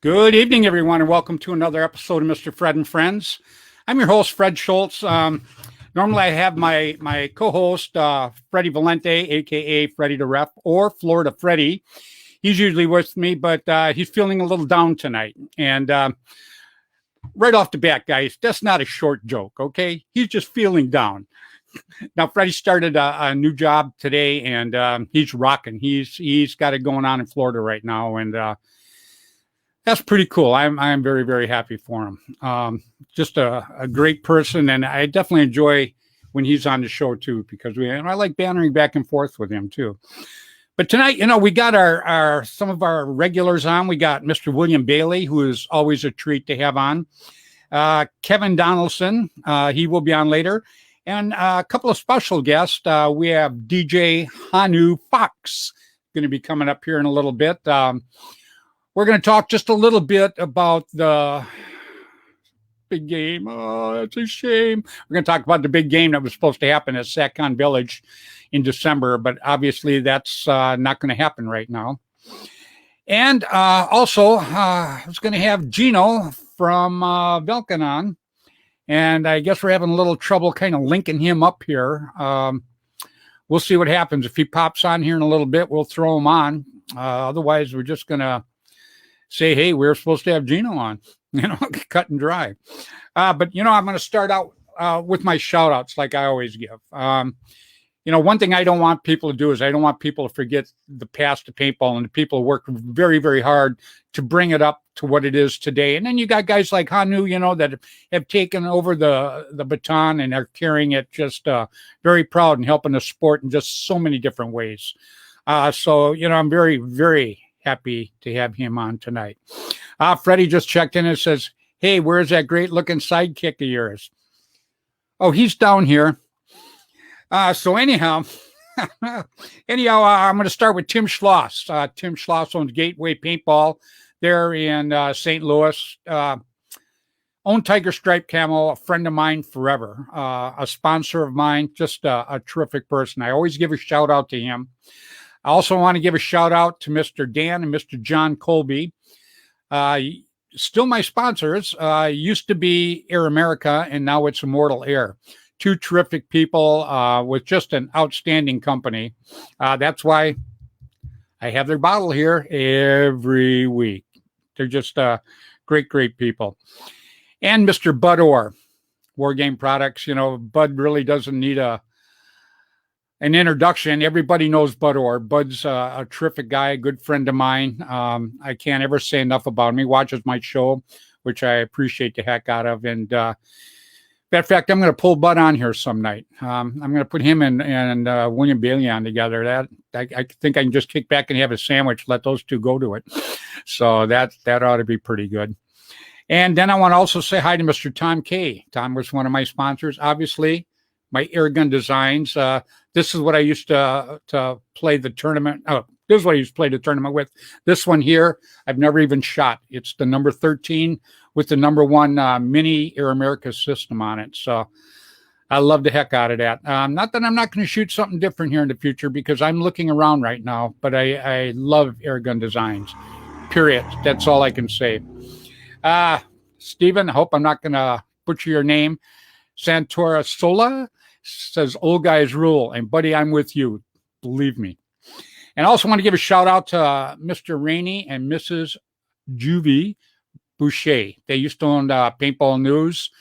Good evening, everyone, and welcome to another episode of Mr. Fred and Friends. I'm your host, Fred Schultz. Normally, I have my co-host, Freddy Valente, a.k.a. Freddy the Ref, or Florida Freddy. He's usually with me, but he's feeling a little down tonight. And right off the bat, guys, that's not a short joke, okay? He's just feeling down. Now, Freddie started a new job today, and he's rocking. He's got it going on in Florida right now, and that's pretty cool. I'm very, very happy for him. Just a great person, and I definitely enjoy when he's on the show too, because I like bantering back and forth with him too. But tonight, we got our some of our regulars on. We got Mr. William Bailey, who is always a treat to have on. Kevin Donaldson, he will be on later. And a couple of special guests. We have DJ Hanu Fox going to be coming up here in a little bit. We're going to talk just a little bit about the big game. Oh, that's a shame. We're going to talk about the big game that was supposed to happen at Satcon Village in December, but obviously that's not going to happen right now. And also, I was going to have Gino from Velkin on. And I guess we're having a little trouble kind of linking him up here. We'll see what happens. If he pops on here in a little bit, we'll throw him on. Otherwise, we're just going to say, hey, we're supposed to have Gino on, cut and dry. But, I'm going to start out with my shout outs like I always give. One thing I don't want people to do is I don't want people to forget the past of paintball and the people who work very, very hard to bring it up to what it is today. And then you got guys like Hanu, that have taken over the baton and are carrying it just very proud and helping the sport in just so many different ways. So, I'm very, very happy to have him on tonight. Freddie just checked in and says, hey, where's that great looking sidekick of yours? Oh, he's down here. So anyhow, I'm going to start with Tim Schloss. Tim Schloss owns Gateway Paintball there in St. Louis. Own Tiger Stripe Camo, a friend of mine forever, a sponsor of mine, just a terrific person. I always give a shout out to him. I also want to give a shout out to Mr. Dan and Mr. John Colby. Still my sponsors. Used to be Air America, and now it's Immortal Air. Two terrific people with just an outstanding company. That's why I have their bottle here every week. They're just great, great people. And Mr. Bud Orr, War Game Products. Bud really doesn't need an introduction. Everybody knows Bud Orr. Bud's a terrific guy, a good friend of mine. I can't ever say enough about him. He watches my show, which I appreciate the heck out of. And matter of fact, I'm going to pull Bud on here some night. I'm going to put him and William Bailey on together. That I think I can just kick back and have a sandwich, let those two go to it. So that ought to be pretty good. And then I want to also say hi to Mr. Tom K. Tom was one of my sponsors, obviously. My airgun designs. This is what I used to play the tournament. Oh, this is what I used to play the tournament with. This one here, I've never even shot. It's the number 13 with the number 1 mini Air America system on it. So I love the heck out of that. Not that I'm not going to shoot something different here in the future, because I'm looking around right now, but I love airgun designs, period. That's all I can say. Stephen, I hope I'm not going to butcher your name. Santora Sola says, old guys rule. And buddy, I'm with you. Believe me. And I also want to give a shout out to Mr. Rainey and Mrs. Juvie Boucher. They used to own Paintball News.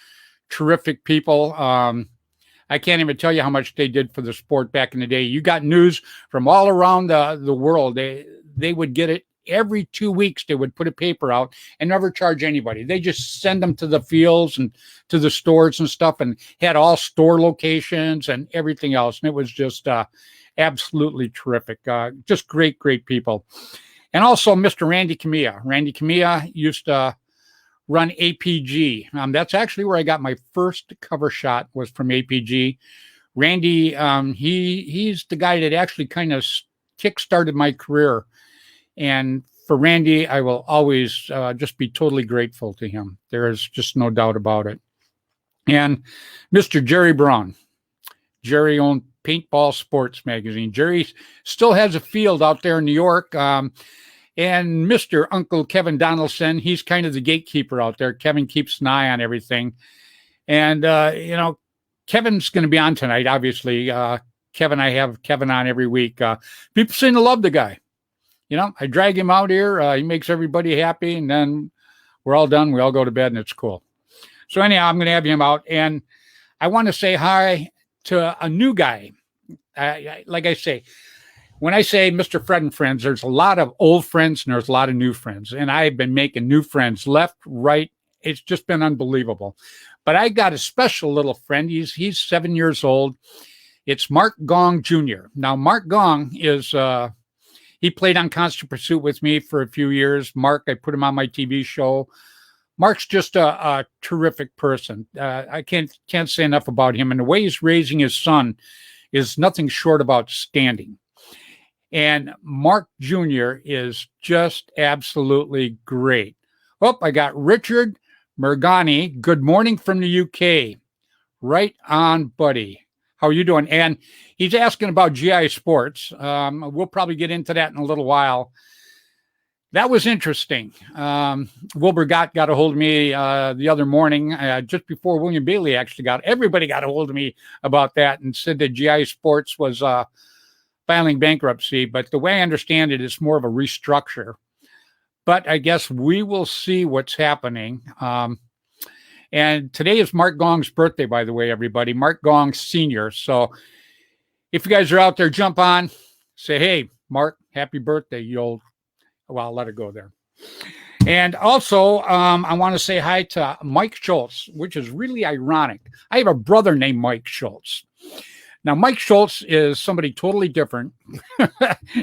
Terrific people. I can't even tell you how much they did for the sport back in the day. You got news from all around the world. They would get it every 2 weeks. They would put a paper out and never charge anybody. They just send them to the fields and to the stores and stuff, and had all store locations and everything else. And it was just absolutely terrific. Just great, great people. And also Mr. Randy Camilla. Randy Camilla used to run APG. That's actually where I got my first cover shot, was from APG. Randy, he's the guy that actually kind of kick-started my career. And for Randy, I will always just be totally grateful to him. There is just no doubt about it. And Mr. Jerry Brown. Jerry owned Paintball Sports Magazine. Jerry still has a field out there in New York. And Mr. Uncle Kevin Donaldson, he's kind of the gatekeeper out there. Kevin keeps an eye on everything. And, Kevin's going to be on tonight, obviously. I have Kevin on every week. People seem to love the guy. I drag him out here. He makes everybody happy. And then we're all done. We all go to bed and it's cool. So anyhow, I'm going to have him out. And I want to say hi to a new guy. Like I say, when I say Mr. Fred and Friends, there's a lot of old friends and there's a lot of new friends. And I've been making new friends left, right. It's just been unbelievable. But I got a special little friend. He's 7 years old. It's Mark Gong Jr. Now, Mark Gong is, he played on Constant Pursuit with me for a few years. Mark, I put him on my TV show. Mark's just a terrific person. I can't say enough about him. And the way he's raising his son is nothing short of outstanding. And Mark Jr. is just absolutely great. Oh, I got Richard Mergani. Good morning from the UK. Right on, buddy. How are you doing? And he's asking about GI Sports. We'll probably get into that in a little while. That was interesting. Wilbur got a hold of me the other morning, just before William Bailey actually everybody got a hold of me about that and said that GI Sports was filing bankruptcy. But the way I understand it, it's more of a restructure. But I guess we will see what's happening. And today is Mark Gong's birthday, by the way, everybody. Mark Gong Sr. So if you guys are out there, jump on, say, hey, Mark, happy birthday, Well, I'll let it go there. And also, I want to say hi to Mike Schultz, which is really ironic. I have a brother named Mike Schultz. Now, Mike Schultz is somebody totally different,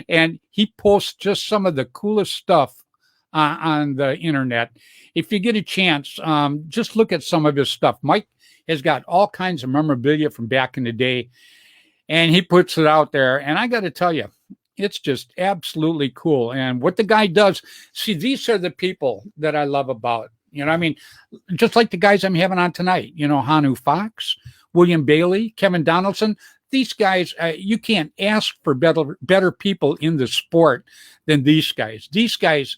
and he posts just some of the coolest stuff on the internet. If you get a chance, just look at some of his stuff. Mike has got all kinds of memorabilia from back in the day, and he puts it out there. And I got to tell you, it's just absolutely cool. And what the guy does, see, these are the people that I love about, just like the guys I'm having on tonight, Hanu Fox, William Bailey, Kevin Donaldson. These guys, you can't ask for better people in the sport than these guys. These guys,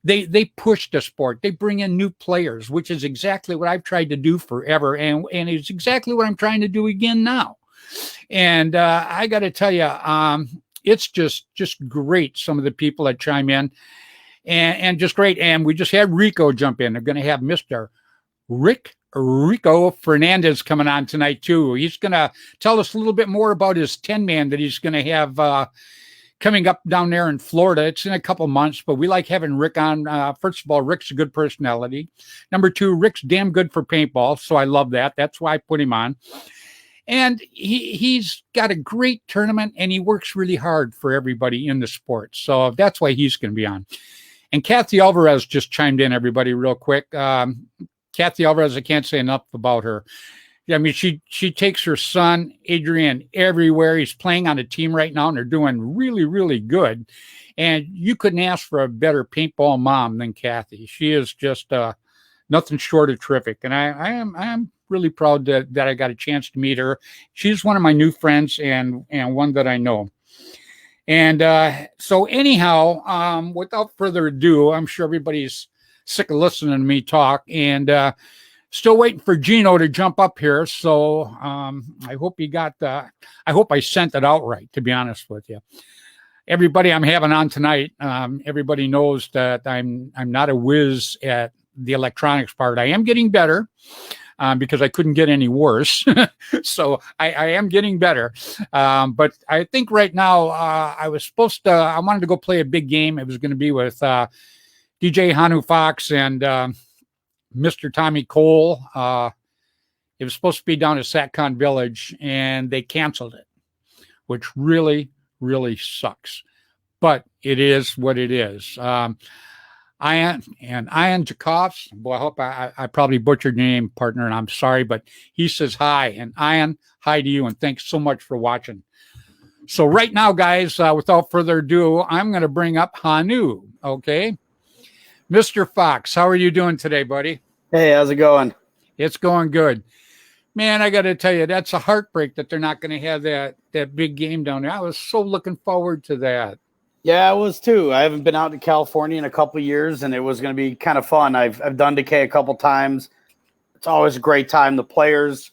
they push the sport. They bring in new players, which is exactly what I've tried to do forever. And it's exactly what I'm trying to do again now. And I got to tell you, it's just great, some of the people that chime in. And just great. And we just had Rico jump in. They're going to have Mr. Rico Fernandez coming on tonight, too. He's going to tell us a little bit more about his 10-man that he's going to have coming up down there in Florida. It's in a couple months, but we like having Rick on. First of all, Rick's a good personality. Number two, Rick's damn good for paintball, so I love that. That's why I put him on. And he's got a great tournament, and he works really hard for everybody in the sport. So that's why he's going to be on. And Kathy Alvarez just chimed in, everybody, real quick. Kathy Alvarez, I can't say enough about her. I mean, she takes her son, Adrian, everywhere. He's playing on a team right now, and they're doing really, really good. And you couldn't ask for a better paintball mom than Kathy. She is just nothing short of terrific. And I am really proud that I got a chance to meet her. She's one of my new friends and one that I know. And so anyhow, without further ado, I'm sure everybody's sick of listening to me talk, and still waiting for Gino to jump up here. So I hope you got I hope I sent it out right, to be honest with you. Everybody I'm having on tonight, everybody knows that I'm not a whiz at the electronics part. I am getting better. Because I couldn't get any worse. So I am getting better. But I think right now I wanted to go play a big game. It was going to be with DJ Hanu Fox and Mr. Tommy Cole. It was supposed to be down at SatCon Village, and they canceled it, which really, really sucks. But it is what it is. Ian Jakovs, boy, I hope I probably butchered your name, partner, and I'm sorry, but he says hi. And Ian, hi to you, and thanks so much for watching. So right now, guys, without further ado, I'm going to bring up Hanu, okay? Mr. Fox, how are you doing today, buddy? Hey, how's it going? It's going good. Man, I got to tell you, that's a heartbreak that they're not going to have that big game down there. I was so looking forward to that. Yeah, it was too. I haven't been out to California in a couple of years, and it was going to be kind of fun. I've done Decay a couple times. It's always a great time. The players,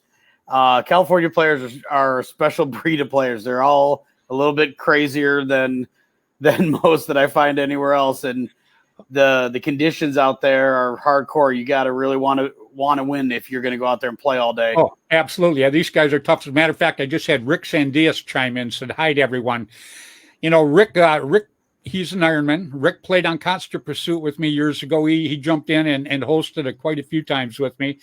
California players are a special breed of players. They're all a little bit crazier than most that I find anywhere else, and the conditions out there are hardcore. You got to really want to win if you're going to go out there and play all day. Oh, absolutely. Yeah, these guys are tough. As a matter of fact, I just had Rick Sandias chime in, said hi to everyone. You know, Rick, he's an Ironman. Rick played on Constant Pursuit with me years ago. He jumped in and hosted it quite a few times with me.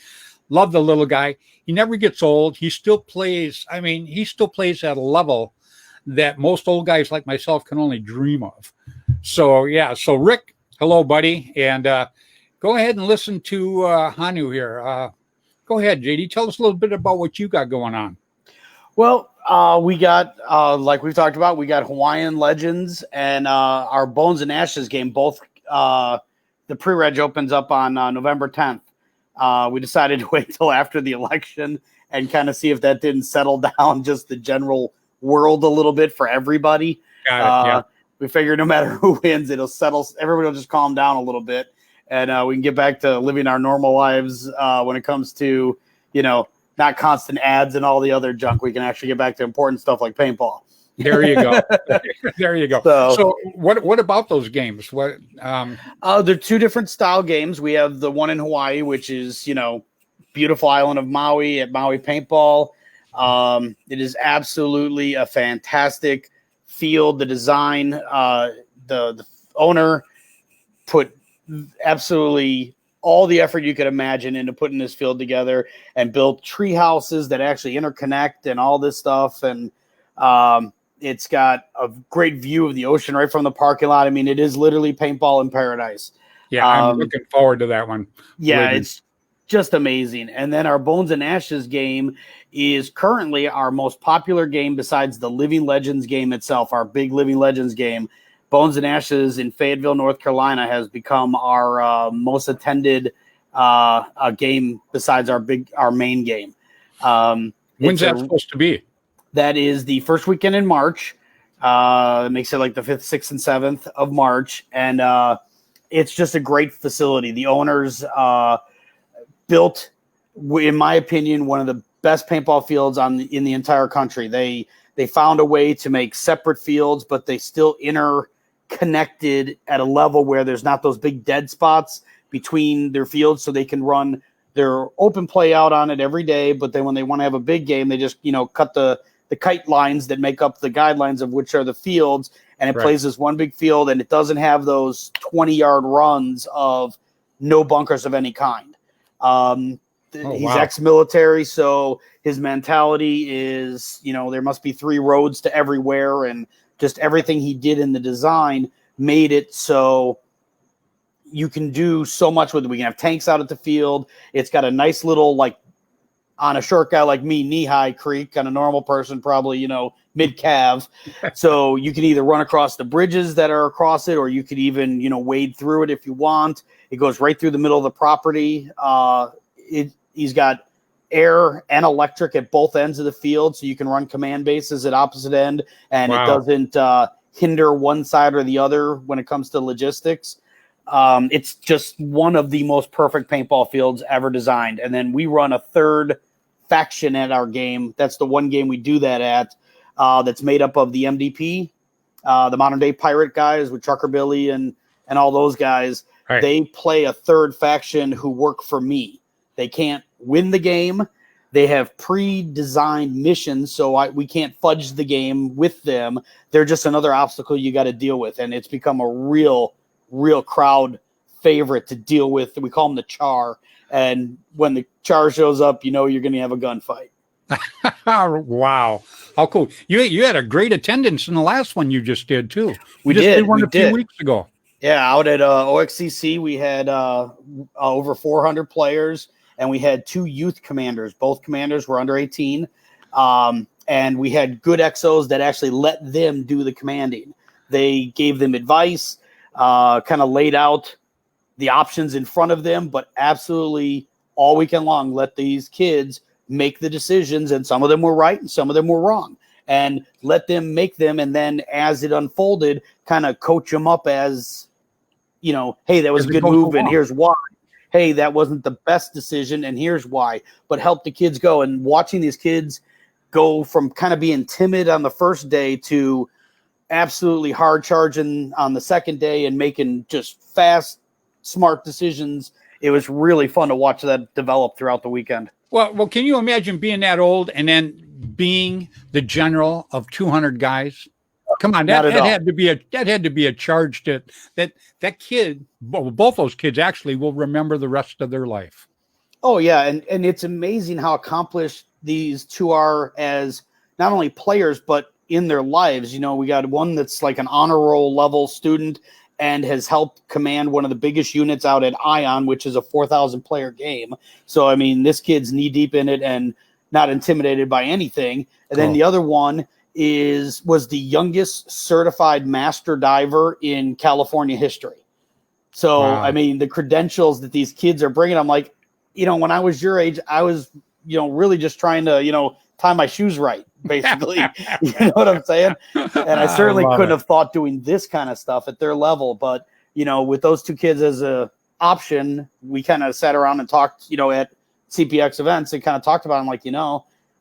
Love the little guy. He never gets old. He still plays. I mean, he still plays at a level that most old guys like myself can only dream of. So, yeah. So, Rick, hello, buddy. And go ahead and listen to Hanu here. Go ahead, JD. Tell us a little bit about what you got going on. Well, we got, like we've talked about, we got Hawaiian Legends and our Bones and Ashes game. Both the pre-reg opens up on November 10th. We decided to wait till after the election and kind of see if that didn't settle down just the general world a little bit for everybody. Got it, yeah. We figured no matter who wins, it'll settle. Everybody will just calm down a little bit, and we can get back to living our normal lives when it comes to, not constant ads and all the other junk. We can actually get back to important stuff like paintball. There you go. There you go. So what about those games? What? They're two different style games. We have the one in Hawaii, which is, beautiful island of Maui at Maui Paintball. It is absolutely a fantastic field. The design, the owner put absolutely all the effort you could imagine into putting this field together and built tree houses that actually interconnect and all this stuff. And it's got a great view of the ocean right from the parking lot. I mean, it is literally paintball in paradise. Yeah, I'm looking forward to that one. Yeah, it's just amazing. And then our Bones and Ashes game is currently our most popular game besides the Living Legends game itself, our big Living Legends game. Bones and Ashes in Fayetteville, North Carolina has become our most attended game besides our main game. When's that supposed to be? That is the first weekend in March. It makes it like the 5th, 6th, and 7th of March. And it's just a great facility. The owners built, in my opinion, one of the best paintball fields in the entire country. They found a way to make separate fields, but they still interconnected at a level where there's not those big dead spots between their fields, so they can run their open play out on it every day. But then when they want to have a big game, they just cut the kite lines that make up the guidelines of which are the fields, and it plays as one big field, and it doesn't have those 20-yard runs of no bunkers of any kind. He's ex-military, so his mentality is, there must be 3 roads to everywhere, and just everything he did in the design made it so you can do so much with it. We can have tanks out at the field. It's got a nice little, on a short guy like me, knee-high creek. On a normal person, probably, mid-calf. So you can either run across the bridges that are across it, or you could even, wade through it if you want. It goes right through the middle of the property. He's got air and electric at both ends of the field, so you can run command bases at opposite end, and it doesn't hinder one side or the other when it comes to logistics. It's just one of the most perfect paintball fields ever designed. And then we run a third faction at our game. That's the one game we do that at, that's made up of the MDP, the modern day pirate guys with Trucker Billy and all those guys. Right. They play a third faction who work for me. They can't win the game. They have pre-designed missions, so we can't fudge the game with them. They're just another obstacle you got to deal with, and it's become a real crowd favorite to deal with. We call them the Char, and when the Char shows up, you're going to have a gunfight. Wow, how cool! You had a great attendance in the last one you just did too. We just did one a few weeks ago. Yeah, out at OXCC, we had over 400 players. And we had 2 youth commanders. Both commanders were under 18. And we had good XOs that actually let them do the commanding. They gave them advice, kind of laid out the options in front of them, but absolutely all weekend long let these kids make the decisions. And some of them were right and some of them were wrong. and let them make them. And then as it unfolded, kind of coach them up as, hey, that was a good move and here's why. Hey, that wasn't the best decision and here's why. But help the kids go. And watching these kids go from kind of being timid on the first day to absolutely hard charging on the second day and making just fast, smart decisions. It was really fun to watch that develop throughout the weekend. Well, can you imagine being that old and then being the general of 200 guys? Come on, that had to be a charge that kid, both those kids actually will remember the rest of their life. Oh yeah, and it's amazing how accomplished these two are as not only players but in their lives. We got one that's like an honor roll level student and has helped command one of the biggest units out at Ion, which is a 4,000 player game. So, I mean, this kid's knee deep in it and not intimidated by anything. And then the other one was the youngest certified master diver in California history. So, wow. I mean, the credentials that these kids are bringing, I'm like, when I was your age, I was, really just trying to, tie my shoes right, basically. You know what I'm saying? And I certainly couldn't have thought doing this kind of stuff at their level. But, with those two kids as a option, we kind of sat around and talked, at CPX events and kind of talked about it. I'm like,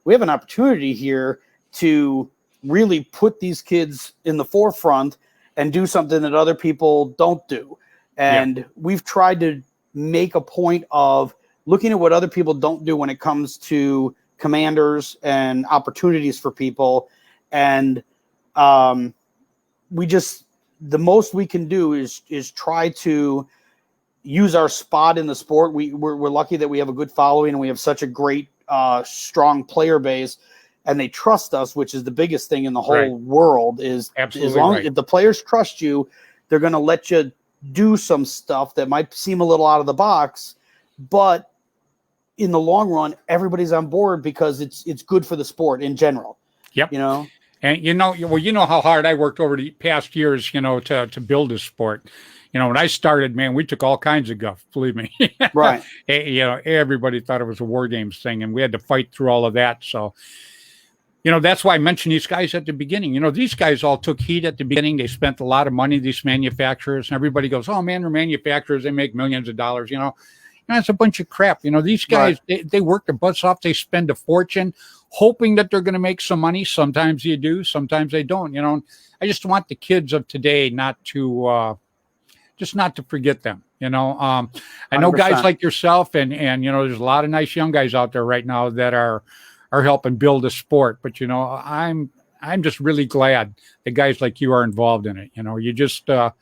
we have an opportunity here to really put these kids in the forefront and do something that other people don't do. And we've tried to make a point of looking at what other people don't do when it comes to commanders and opportunities for people. And the most we can do is try to use our spot in the sport. We're lucky that we have a good following and we have such a great, strong player base, and they trust us, which is the biggest thing in the whole world. Is absolutely as long as if the players trust you, they're going to let you do some stuff that might seem a little out of the box, but in the long run, everybody's on board because it's good for the sport in general. Yep. And how hard I worked over the past years, to build this sport. When I started, man, we took all kinds of guff, believe me. Right. Everybody thought it was a war games thing, and we had to fight through all of that. So, that's why I mentioned these guys at the beginning. These guys all took heat at the beginning. They spent a lot of money, these manufacturers, and everybody goes, oh man, they're manufacturers. They make millions of dollars, It's a bunch of crap. These guys, they work their butts off. They spend a fortune hoping that they're going to make some money. Sometimes you do, sometimes they don't. I just want the kids of today not to forget them. I know 100%. Guys like yourself and there's a lot of nice young guys out there right now that are helping build a sport. But, I'm just really glad that guys like you are involved in it. You just, a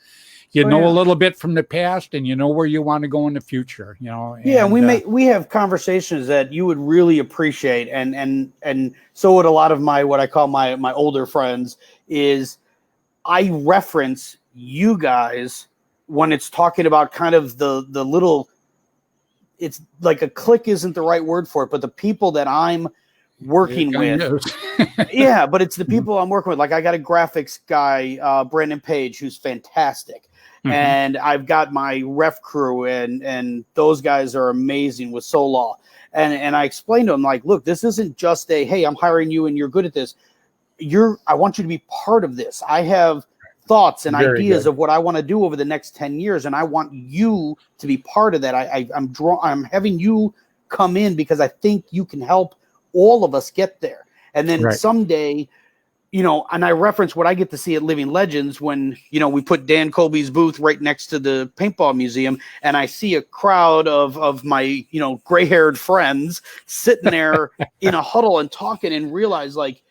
little bit from the past and where you want to go in the future, And we have conversations that you would really appreciate. And so would a lot of what I call my older friends is I reference you guys when it's talking about kind of the little, it's like a clique isn't the right word for it, but the people that I'm working with. Yeah, but it's the people I'm working with. Like I got a graphics guy, Brandon Page, who's fantastic. Mm-hmm. And I've got my ref crew and those guys are amazing with Solaw. And I explained to them, like, look, this isn't just hey, I'm hiring you and you're good at this. I want you to be part of this. I have thoughts and ideas of what I want to do over the next 10 years. And I want you to be part of that. I'm having you come in because I think you can help all of us get there. And then someday, and I reference what I get to see at Living Legends when, we put Dan Colby's booth right next to the paintball museum, and I see a crowd of my, gray-haired friends sitting there in a huddle and talking and realize, like,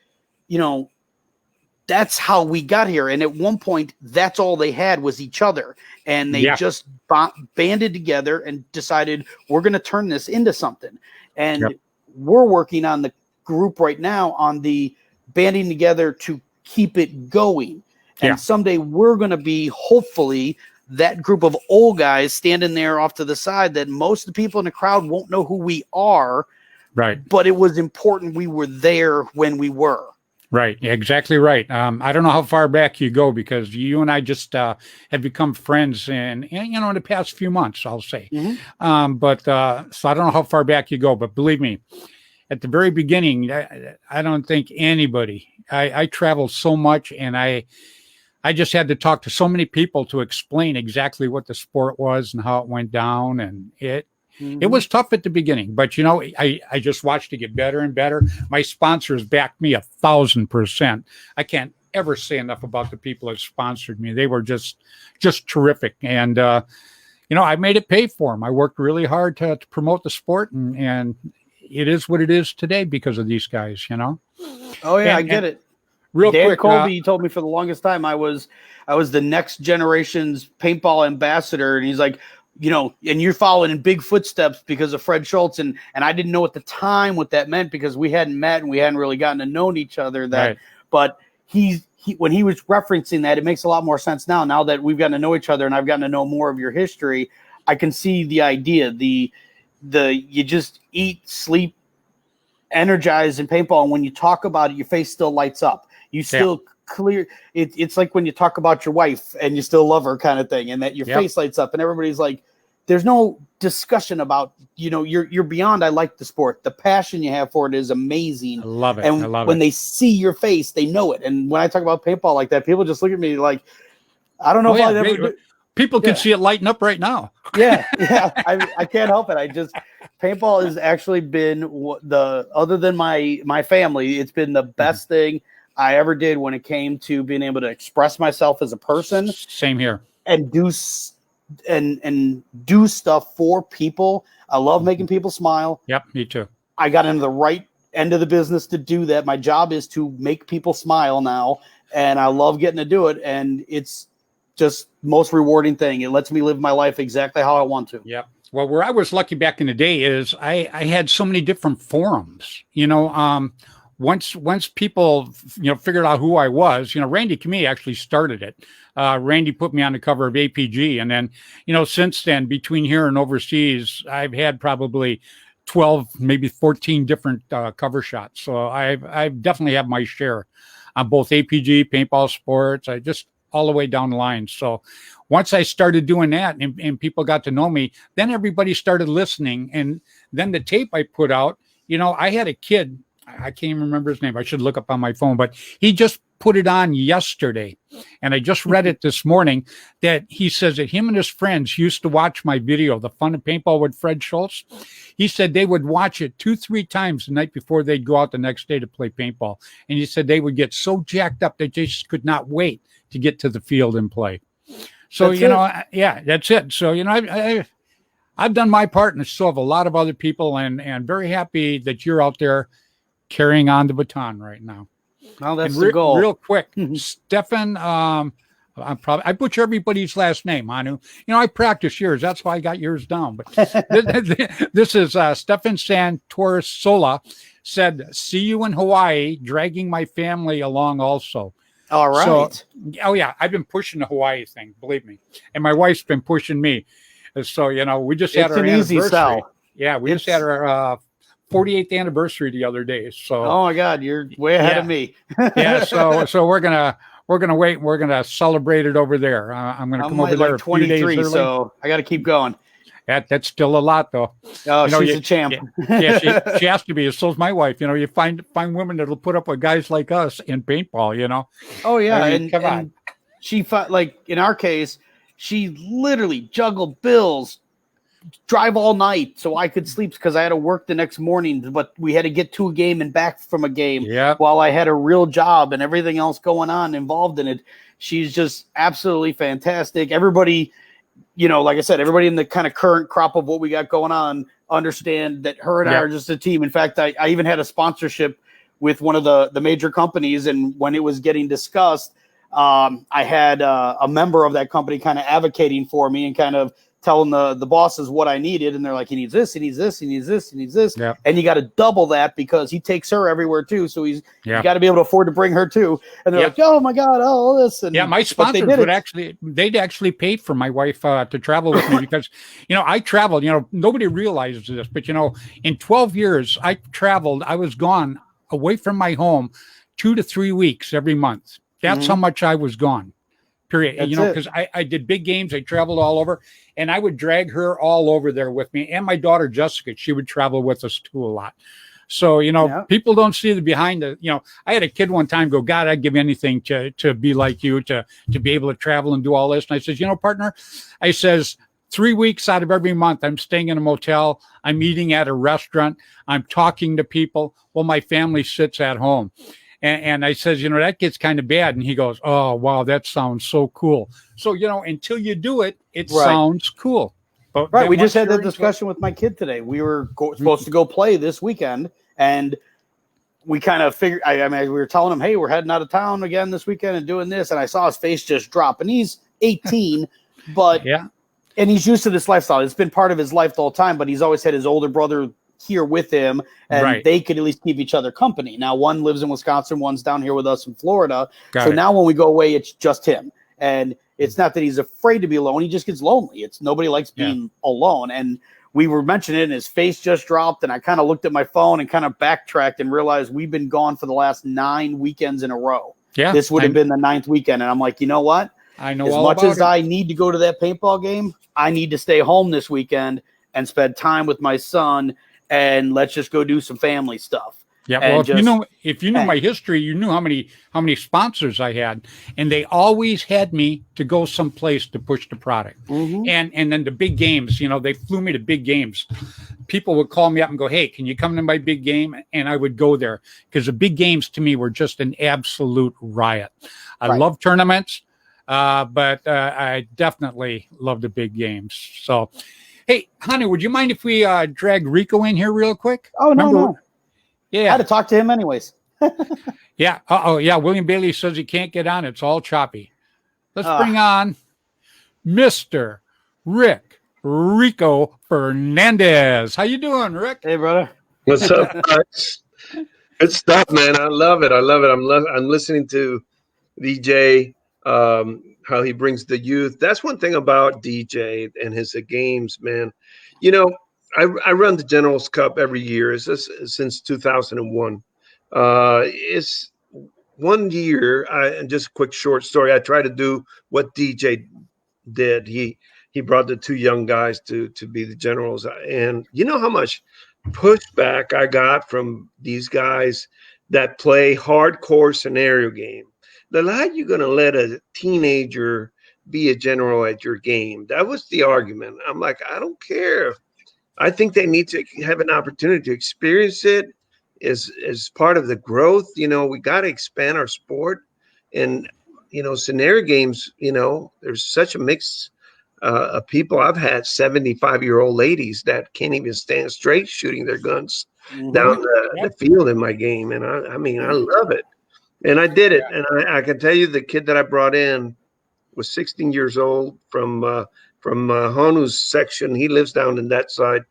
that's how we got here. And at one point, that's all they had was each other. And they just banded together and decided we're going to turn this into something. And we're working on the group right now on the banding together to keep it going. And someday we're going to be, hopefully, that group of old guys standing there off to the side that most of the people in the crowd won't know who we are. Right. But it was important we were there when we were. Right. Exactly right. I don't know how far back you go because you and I just have become friends and in the past few months, I'll say. Mm-hmm. So I don't know how far back you go, but believe me, at the very beginning, I don't think anybody, I traveled so much, and I just had to talk to so many people to explain exactly what the sport was and how it went down. And it was tough at the beginning, but I just watched it get better and better. My sponsors backed me 1,000%. I can't ever say enough about the people that sponsored me. They were just terrific. And, I made it pay for them. I worked really hard to promote the sport, and it is what it is today because of these guys, Oh yeah, I get it. Real Dan quick, Colby told me for the longest time I was the next generation's paintball ambassador, and he's like, and you're following in big footsteps because of Fred Schultz, and I didn't know at the time what that meant because we hadn't met and we hadn't really gotten to know each other. But when he was referencing that, it makes a lot more sense now that we've gotten to know each other and I've gotten to know more of your history. I can see the idea, the you just eat, sleep, energize in paintball, and when you talk about it, your face still lights up. You still clear. It's like when you talk about your wife and you still love her, kind of thing, and that your face lights up, and everybody's like, there's no discussion about, you're beyond. I like the sport. The passion you have for it is amazing. I love it. And when they see your face, they know it. And when I talk about paintball like that, people just look at me like, I don't know if I'd ever. People can see it lighting up right now. Yeah. I can't help it. Paintball has actually been other than my family, it's been the best thing I ever did when it came to being able to express myself as a person. Same here. And do stuff for people. I love making people smile. Yep, me too. I got into the right end of the business to do that. My job is to make people smile now, and I love getting to do it. And it's just most rewarding thing. It lets me live my life exactly how I want to. Yep. Well, where I was lucky back in the day is I had so many different forums. Once people figured out who I was, Randy Kamei actually started it. Randy put me on the cover of APG, and then since then, between here and overseas, I've had probably 12, maybe 14 different cover shots. So I've definitely have my share on both APG, paintball sports. I just all the way down the line. So once I started doing that and people got to know me, then everybody started listening. And then the tape I put out, I had a kid, I can't even remember his name. I should look up on my phone, but he just put it on yesterday. And I just read it this morning that he says that him and his friends used to watch my video, The Fun of Paintball with Fred Schultz. He said they would watch it 2-3 times the night before they'd go out the next day to play paintball. And he said they would get so jacked up that they just could not wait to get to the field and play. So, that's it. So, I've done my part, and so have a lot of other people, and very happy that you're out there carrying on the baton right now. Well, that's the goal. Real quick, Stefan, I butcher everybody's last name, Anu. I practice yours. That's why I got yours down. But this is Stefan Santorsola said, "See you in Hawaii, dragging my family along also." All right. So, I've been pushing the Hawaii thing, believe me. And my wife's been pushing me. So, we just had our anniversary. Easy sell. Yeah, we just had our 48th anniversary the other day. So, oh my God, you're way ahead of me. So we're gonna wait. And we're gonna celebrate it over there. I'm gonna come over there a few days early. So I got to keep going. That's still a lot, though. Oh, she's a champ. She has to be. So's my wife. You find women that'll put up with guys like us in paintball. Oh yeah, come on. She like in our case, she literally juggled bills, drive all night so I could sleep because I had to work the next morning. But we had to get to a game and back from a game while I had a real job and everything else going on involved in it. She's just absolutely fantastic. Everybody. Like I said, everybody in the kind of current crop of what we got going on understand that her and I are just a team. In fact, I even had a sponsorship with one of the major companies. And when it was getting discussed, I had a member of that company kind of advocating for me and kind of telling the bosses what I needed. And they're like, he needs this, he needs this, he needs this, he needs this. Yep. And you got to double that because he takes her everywhere too. So you got to be able to afford to bring her too. And they're like, oh my God, all this. And my sponsors they'd actually pay for my wife to travel with me because, I traveled, nobody realizes this, but in 12 years I traveled, I was gone away from my home 2 to 3 weeks every month. That's how much I was gone. Period. Because I did big games. I traveled all over, and I would drag her all over there with me. And my daughter, Jessica, she would travel with us too a lot. So, Yeah. people don't see the behind the, I had a kid one time go, God, I'd give anything to be like you, to be able to travel and do all this. And I says, partner, I says, 3 weeks out of every month, I'm staying in a motel. I'm eating at a restaurant. I'm talking to people. Well, my family sits at home. And I says, that gets kind of bad. And he goes, oh, wow, that sounds so cool. So, until you do it, it sounds cool. But right. We just had that discussion with my kid today. We were supposed to go play this weekend. And we kind of figured, we were telling him, hey, we're heading out of town again this weekend and doing this. And I saw his face just drop. And he's 18, but yeah. And he's used to this lifestyle. It's been part of his life the whole time, but he's always had his older brother here with him, and they could at least keep each other company. Now, one lives in Wisconsin, one's down here with us in Florida. Now when we go away, it's just him. And it's not that he's afraid to be alone. He just gets lonely. It's nobody likes being alone. And we were mentioning it, and his face just dropped, and I kind of looked at my phone and kind of backtracked and realized we've been gone for the last 9 weekends in a row. Yeah. This would have been the 9th weekend. And I'm like, you know what? I know as all much about as it. I need to go to that paintball game, I need to stay home this weekend and spend time with my son, and let's just go do some family stuff. Yeah, well, if you knew my history, you knew how many sponsors I had, and they always had me to go someplace to push the product. Mm-hmm. And then the big games, they flew me to big games. People would call me up and go, "Hey, can you come to my big game?" And I would go there because the big games to me were just an absolute riot. I love tournaments. But I definitely love the big games. So, hey, honey, would you mind if we drag Rico in here real quick? Oh, no. Yeah. I had to talk to him anyways. Yeah. Yeah. William Bailey says he can't get on. It's all choppy. Let's bring on Mr. Rico Fernandez. How you doing, Rick? Hey, brother. What's up, guys? Good stuff, man. I love it. I'm listening to DJ, how he brings the youth. That's one thing about DJ and his games, man. I run the Generals Cup every year. Since 2001. It's 1 year. And just a quick short story. I try to do what DJ did. He brought the 2 young guys to be the Generals, and you know how much pushback I got from these guys that play hardcore scenario game. How are you going to let a teenager be a general at your game? That was the argument. I'm like, I don't care. I think they need to have an opportunity to experience it as part of the growth. We got to expand our sport. And, scenario games, there's such a mix of people. I've had 75-year-old ladies that can't even stand straight shooting their guns down the field in my game. And I love it. And I did it. And I can tell you the kid that I brought in was 16 years old from Honu's section. He lives down in that side,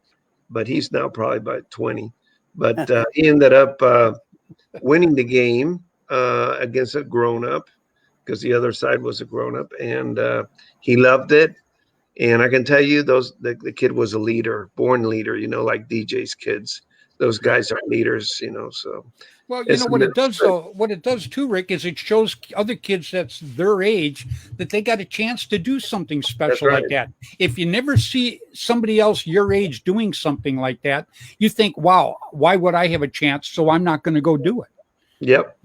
but he's now probably about 20. But he ended up winning the game against a grown-up because the other side was a grown-up. And he loved it. And I can tell you the kid was a leader, born leader, like DJ's kids. Those guys are leaders, so. Well, what it does, though, what it does too, Rick, is it shows other kids that's their age that they got a chance to do something special like that. If you never see somebody else your age doing something like that, you think, wow, why would I have a chance? So I'm not going to go do it. Yep.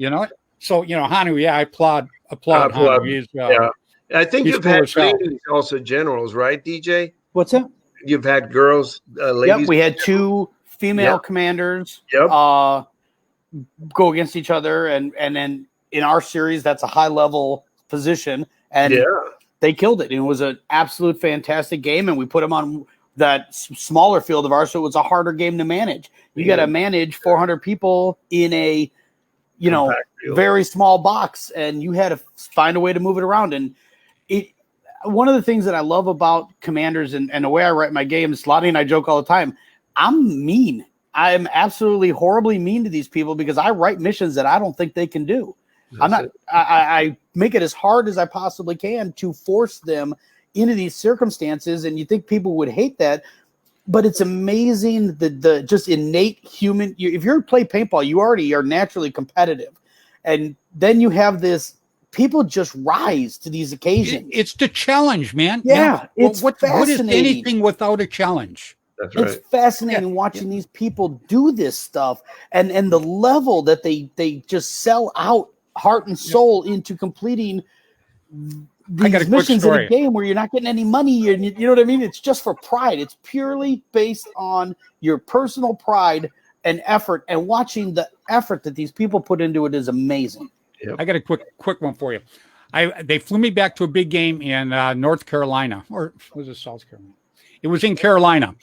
So, Hanu, I applaud Hanu. He's, I think you've had ladies also generals, right, DJ? What's that? You've had girls, ladies. Yep, we had 2 female commanders. Yep. Go against each other, and then in our series, that's a high level position, and they killed it. It was an absolute fantastic game, and we put them on that smaller field of ours, so it was a harder game to manage. You got to manage 400 people in a very small box, and you had to find a way to move it around. And one of the things that I love about commanders and the way I write my games, Lottie and I joke all the time, I'm mean. I'm absolutely horribly mean to these people because I write missions that I don't think they can do. I make it as hard as I possibly can to force them into these circumstances. And you think people would hate that, but it's amazing the just innate human. If you're play paintball, you already are naturally competitive. And then you have this, people just rise to these occasions. It's the challenge, man. Yeah. It's what is fascinating. anything without a challenge? That's right. It's fascinating watching these people do this stuff and the level that they just sell out heart and soul into completing these missions in a game where you're not getting any money. And you know what I mean? It's just for pride. It's purely based on your personal pride and effort, and watching the effort that these people put into it is amazing. Yep. I got a quick one for you. They flew me back to a big game in North Carolina, or was it South Carolina? It was in Carolina.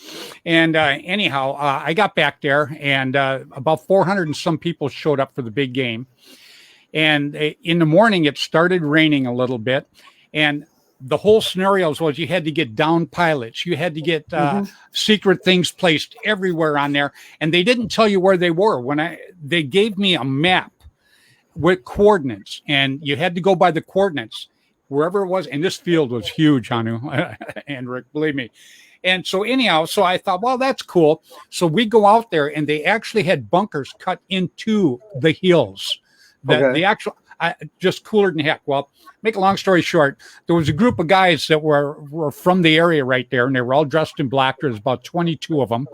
And anyhow, I got back there, and about 400 and some people showed up for the big game. And in the morning, it started raining a little bit. And the whole scenario was you had to get down pilots. You had to get secret things placed everywhere on there. And they didn't tell you where they were. They gave me a map with coordinates, and you had to go by the coordinates wherever it was. And this field was huge, Hanu and Rick, believe me. And so anyhow, so I thought, well, that's cool. So we go out there, and they actually had bunkers cut into the hills. The actual, just cooler than heck. Well, make a long story short, there was a group of guys that were from the area right there, and they were all dressed in black. There was about 22 of them.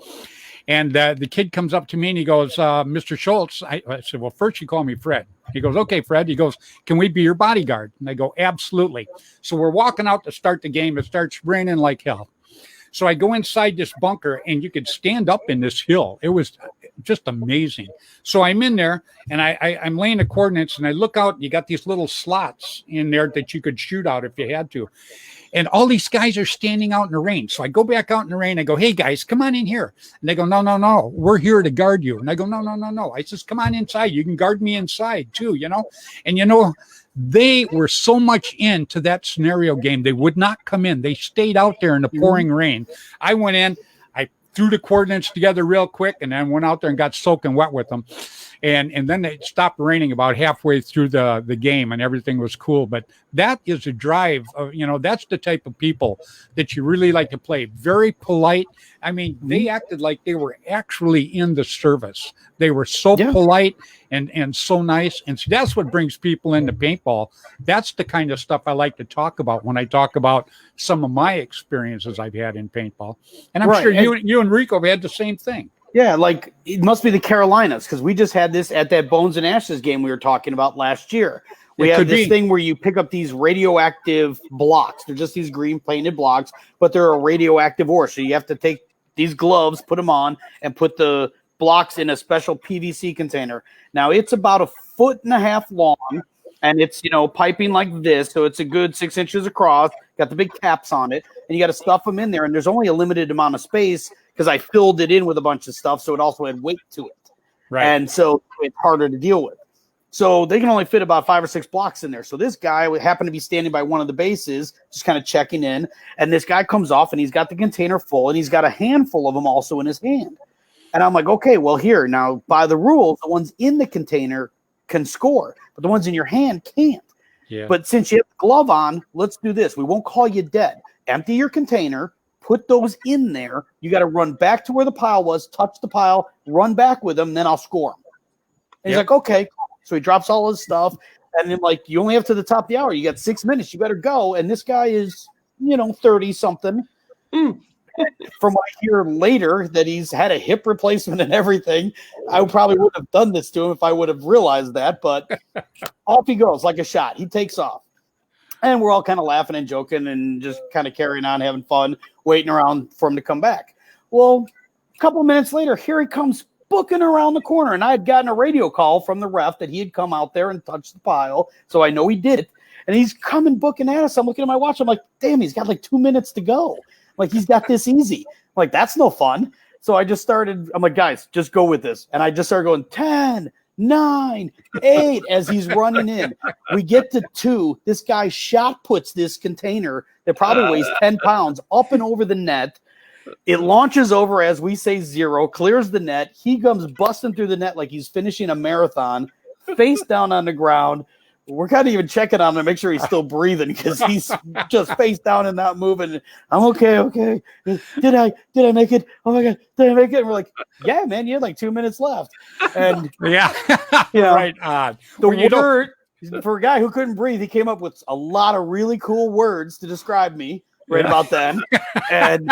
And the kid comes up to me and he goes, Mr. Schultz. I said, well, first you call me Fred. He goes, okay, Fred. He goes, can we be your bodyguard? And I go, absolutely. So we're walking out to start the game. It starts raining like hell. So I go inside this bunker, and you could stand up in this hill. It was just amazing. So I'm in there, and I'm laying the coordinates, and I look out, and you got these little slots in there that you could shoot out if you had to. And all these guys are standing out in the rain. So I go back out in the rain. I go, hey, guys, come on in here. And they go, no, we're here to guard you. And I go, no. I says, come on inside. You can guard me inside too, you know. And, you know, they were so much into that scenario game, they would not come in. They stayed out there in the pouring rain. I went in, I threw the coordinates together real quick, and then went out there and got soaking wet with them. And then it stopped raining about halfway through the game, and everything was cool. But that is a drive of, you know, that's the type of people that you really like to play. Very polite. I mean, they acted like they were actually in the service. They were so polite and so nice. And so that's what brings people into paintball. That's the kind of stuff I like to talk about when I talk about some of my experiences I've had in paintball. And I'm sure you and Rico have had the same thing. Yeah, like it must be the Carolinas, because we just had this at that Bones and Ashes game we were talking about last year. We have this thing where you pick up these radioactive blocks. They're just these green painted blocks, but they're a radioactive ore. So you have to take these gloves, put them on, and put the blocks in a special PVC container. Now it's about 1.5 feet long, and it's, you know, piping like this. So it's a good 6 inches across, got the big caps on it, and you got to stuff them in there. And there's only a limited amount of space, because I filled it in with a bunch of stuff, so it also had weight to it. Right. And so it's harder to deal with. So they can only fit about 5 or 6 blocks in there. So this guy would happen to be standing by one of the bases, just kind of checking in. And this guy comes off, and he's got the container full, and he's got a handful of them also in his hand. And I'm like, okay, well, here. Now, by the rules, the ones in the container can score, but the ones in your hand can't. Yeah. But since you have the glove on, let's do this. We won't call you dead. Empty your container. Put those in there. You got to run back to where the pile was, touch the pile, run back with them, then I'll score them. And he's like, okay. So he drops all his stuff. And then, like, you only have to the top of the hour. You got 6 minutes. You better go. And this guy is, 30-something. From what I hear later, that he's had a hip replacement and everything. I probably wouldn't have done this to him if I would have realized that. But off he goes like a shot. He takes off. And we're all kind of laughing and joking and just kind of carrying on, having fun, waiting around for him to come back. Well, a couple of minutes later, here he comes booking around the corner. And I had gotten a radio call from the ref that he had come out there and touched the pile. So I know he did it. And he's coming booking at us. I'm looking at my watch. I'm like, damn, he's got like 2 minutes to go. Like, he's got this easy. I'm like, that's no fun. So I just started. I'm like, guys, just go with this. And I just started going 10, 9, 8 as he's running in. We get to 2. This guy shot puts this container that probably weighs 10 pounds up and over the net. It launches over as we say 0, clears the net. He comes busting through the net like he's finishing a marathon, face down on the ground. We're kind of even checking on him to make sure he's still breathing, because he's just face down and not moving. I'm okay. Did I make it? Oh my God, did I make it? And we're like, yeah, man, you had like 2 minutes left. And right. The word for a guy who couldn't breathe, he came up with a lot of really cool words to describe me. right about then. And,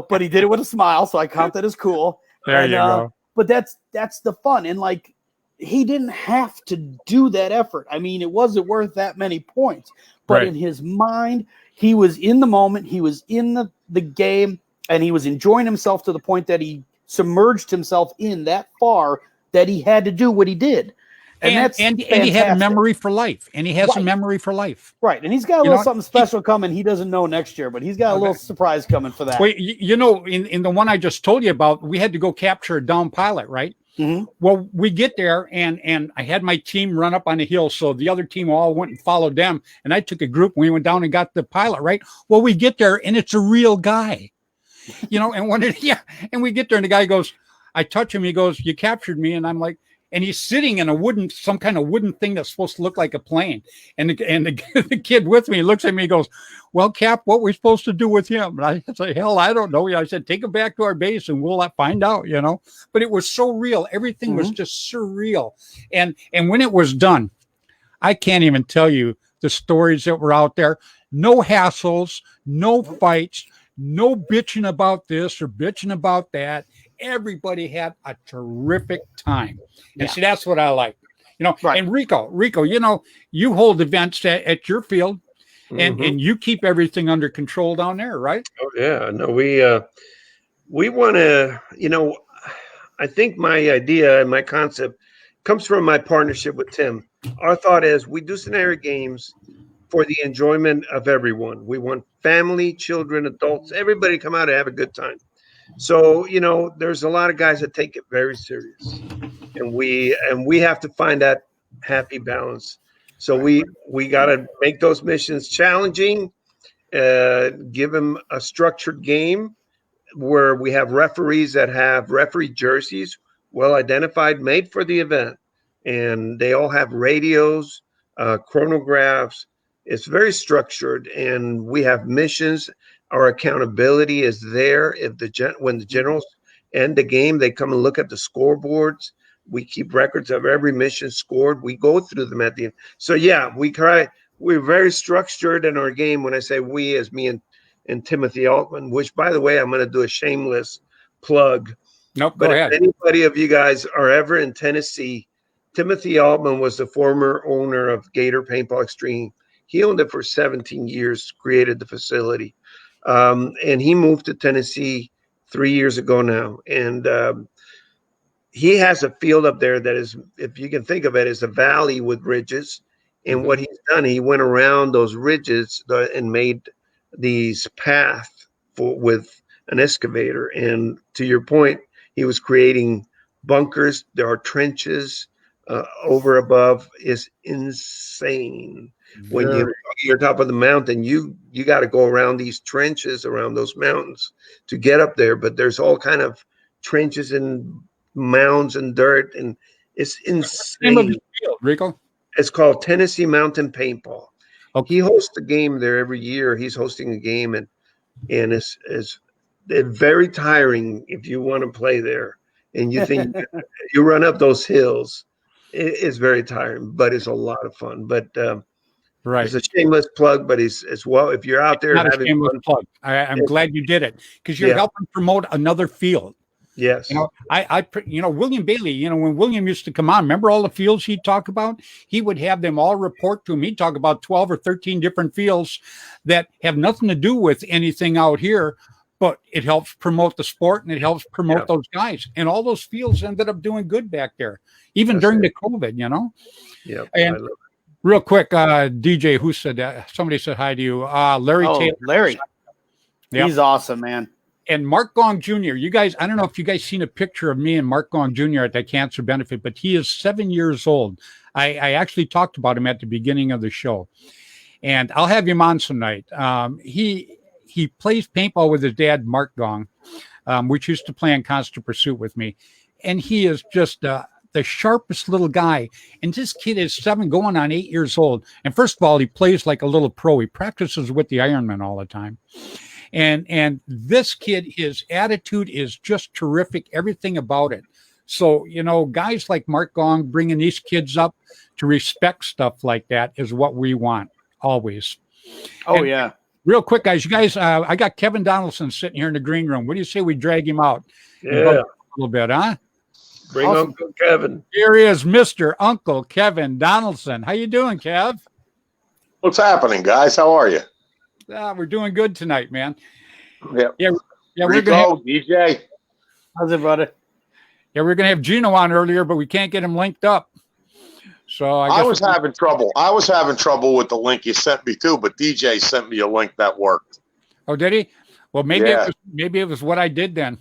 but he did it with a smile. So I count that as cool. There you go. But that's the fun. And like, he didn't have to do that effort. I mean, it wasn't worth that many points, but in his mind, he was in the moment. He was in the game, and he was enjoying himself to the point that he submerged himself in that far that he had to do what he did. And he had a memory for life. And he has a memory for life. Right. And he's got a little something special coming. He doesn't know next year, but he's got a little surprise coming for that. Well, in the one I just told you about, we had to go capture a down pilot, right? Mm-hmm. Well, we get there, and I had my team run up on the hill, so the other team all went and followed them, and I took a group, and we went down and got the pilot, right? Well, we get there, and it's a real guy, and we get there, and the guy goes, I touch him, he goes, you captured me, and I'm like, and he's sitting in some kind of wooden thing that's supposed to look like a plane. And the kid with me looks at me, he goes, well, Cap, what we're supposed to do with him? And I said, hell, I don't know. I said, take him back to our base and we'll find out, But it was so real. Everything was just surreal. And when it was done, I can't even tell you the stories that were out there. No hassles, no fights, no bitching about this or bitching about that. Everybody had a terrific time. And see, that's what I like. And Rico, you hold events at your field and you keep everything under control down there, right? Oh yeah. No, we want to, I think my idea and my concept comes from my partnership with Tim. Our thought is we do scenario games for the enjoyment of everyone. We want family, children, adults, everybody to come out and have a good time. So, there's a lot of guys that take it very serious, and we have to find that happy balance. So we got to make those missions challenging, give them a structured game where we have referees that have referee jerseys, well identified, made for the event. And they all have radios, chronographs. It's very structured, and we have missions. Our accountability is there. When the generals end the game, they come and look at the scoreboards. We keep records of every mission scored. We go through them at the end. So yeah, we're very structured in our game. When I say we, as me and Timothy Altman, which by the way, I'm going to do a shameless plug. Nope, but go ahead. If anybody of you guys are ever in Tennessee, Timothy Altman was the former owner of Gator Paintball Extreme. He owned it for 17 years, created the facility. And he moved to Tennessee 3 years ago now. And he has a field up there that is, if you can think of it, is a valley with ridges. And what he's done, he went around those ridges and made these paths with an excavator. And to your point, he was creating bunkers. There are trenches over above. Is insane. When you're top of the mountain, you got to go around these trenches around those mountains to get up there. But there's all kind of trenches and mounds and dirt, and it's insane. Name of the field, Rico? It's called Tennessee Mountain Paintball. Okay. He hosts a game there every year. He's hosting a game, and it's very tiring if you want to play there. And you think you run up those hills, it's very tiring, but it's a lot of fun. But right, it's a shameless plug, but it's as well. If you're out there not having a shameless fun, plug. I'm glad you did it because you're helping promote another field. Yes. William Bailey, when William used to come on, remember all the fields he'd talk about? He would have them all report to him. He'd talk about 12 or 13 different fields that have nothing to do with anything out here, but it helps promote the sport and it helps promote those guys. And all those fields ended up doing good back there, even during the COVID, Yeah. And real quick, DJ, who said that? Somebody said hi to you. Larry Taylor. Larry. Yep. He's awesome, man. And Mark Gong Jr., you guys, I don't know if you guys seen a picture of me and Mark Gong Jr. at that cancer benefit, but he is 7 years old. I actually talked about him at the beginning of the show. And I'll have him on some night. He plays paintball with his dad, Mark Gong, which used to play in Constant Pursuit with me. And he is just the sharpest little guy. And this kid is 7 going on 8 years old. And first of all, he plays like a little pro. He practices with the Ironman all the time. And this kid, his attitude is just terrific, everything about it. So, guys like Mark Gong bringing these kids up to respect stuff like that is what we want always. Oh, yeah. real quick, guys. You guys, I got Kevin Donaldson sitting here in the green room. What do you say we drag him out? And Yeah. bump him a little bit, huh? Bring Uncle Kevin. Here he is, Mr. Uncle Kevin Donaldson. How you doing, Kev? What's happening, guys? How are you? We're doing good tonight, man. Yep. Yeah. We're Rico, gonna have, DJ. How's it, brother? we're gonna have Gino on earlier, but we can't get him linked up. So I was having trouble. I was having trouble with the link you sent me too, but DJ sent me a link that worked. Oh, did he? Well, maybe Yeah. maybe it was what I did then.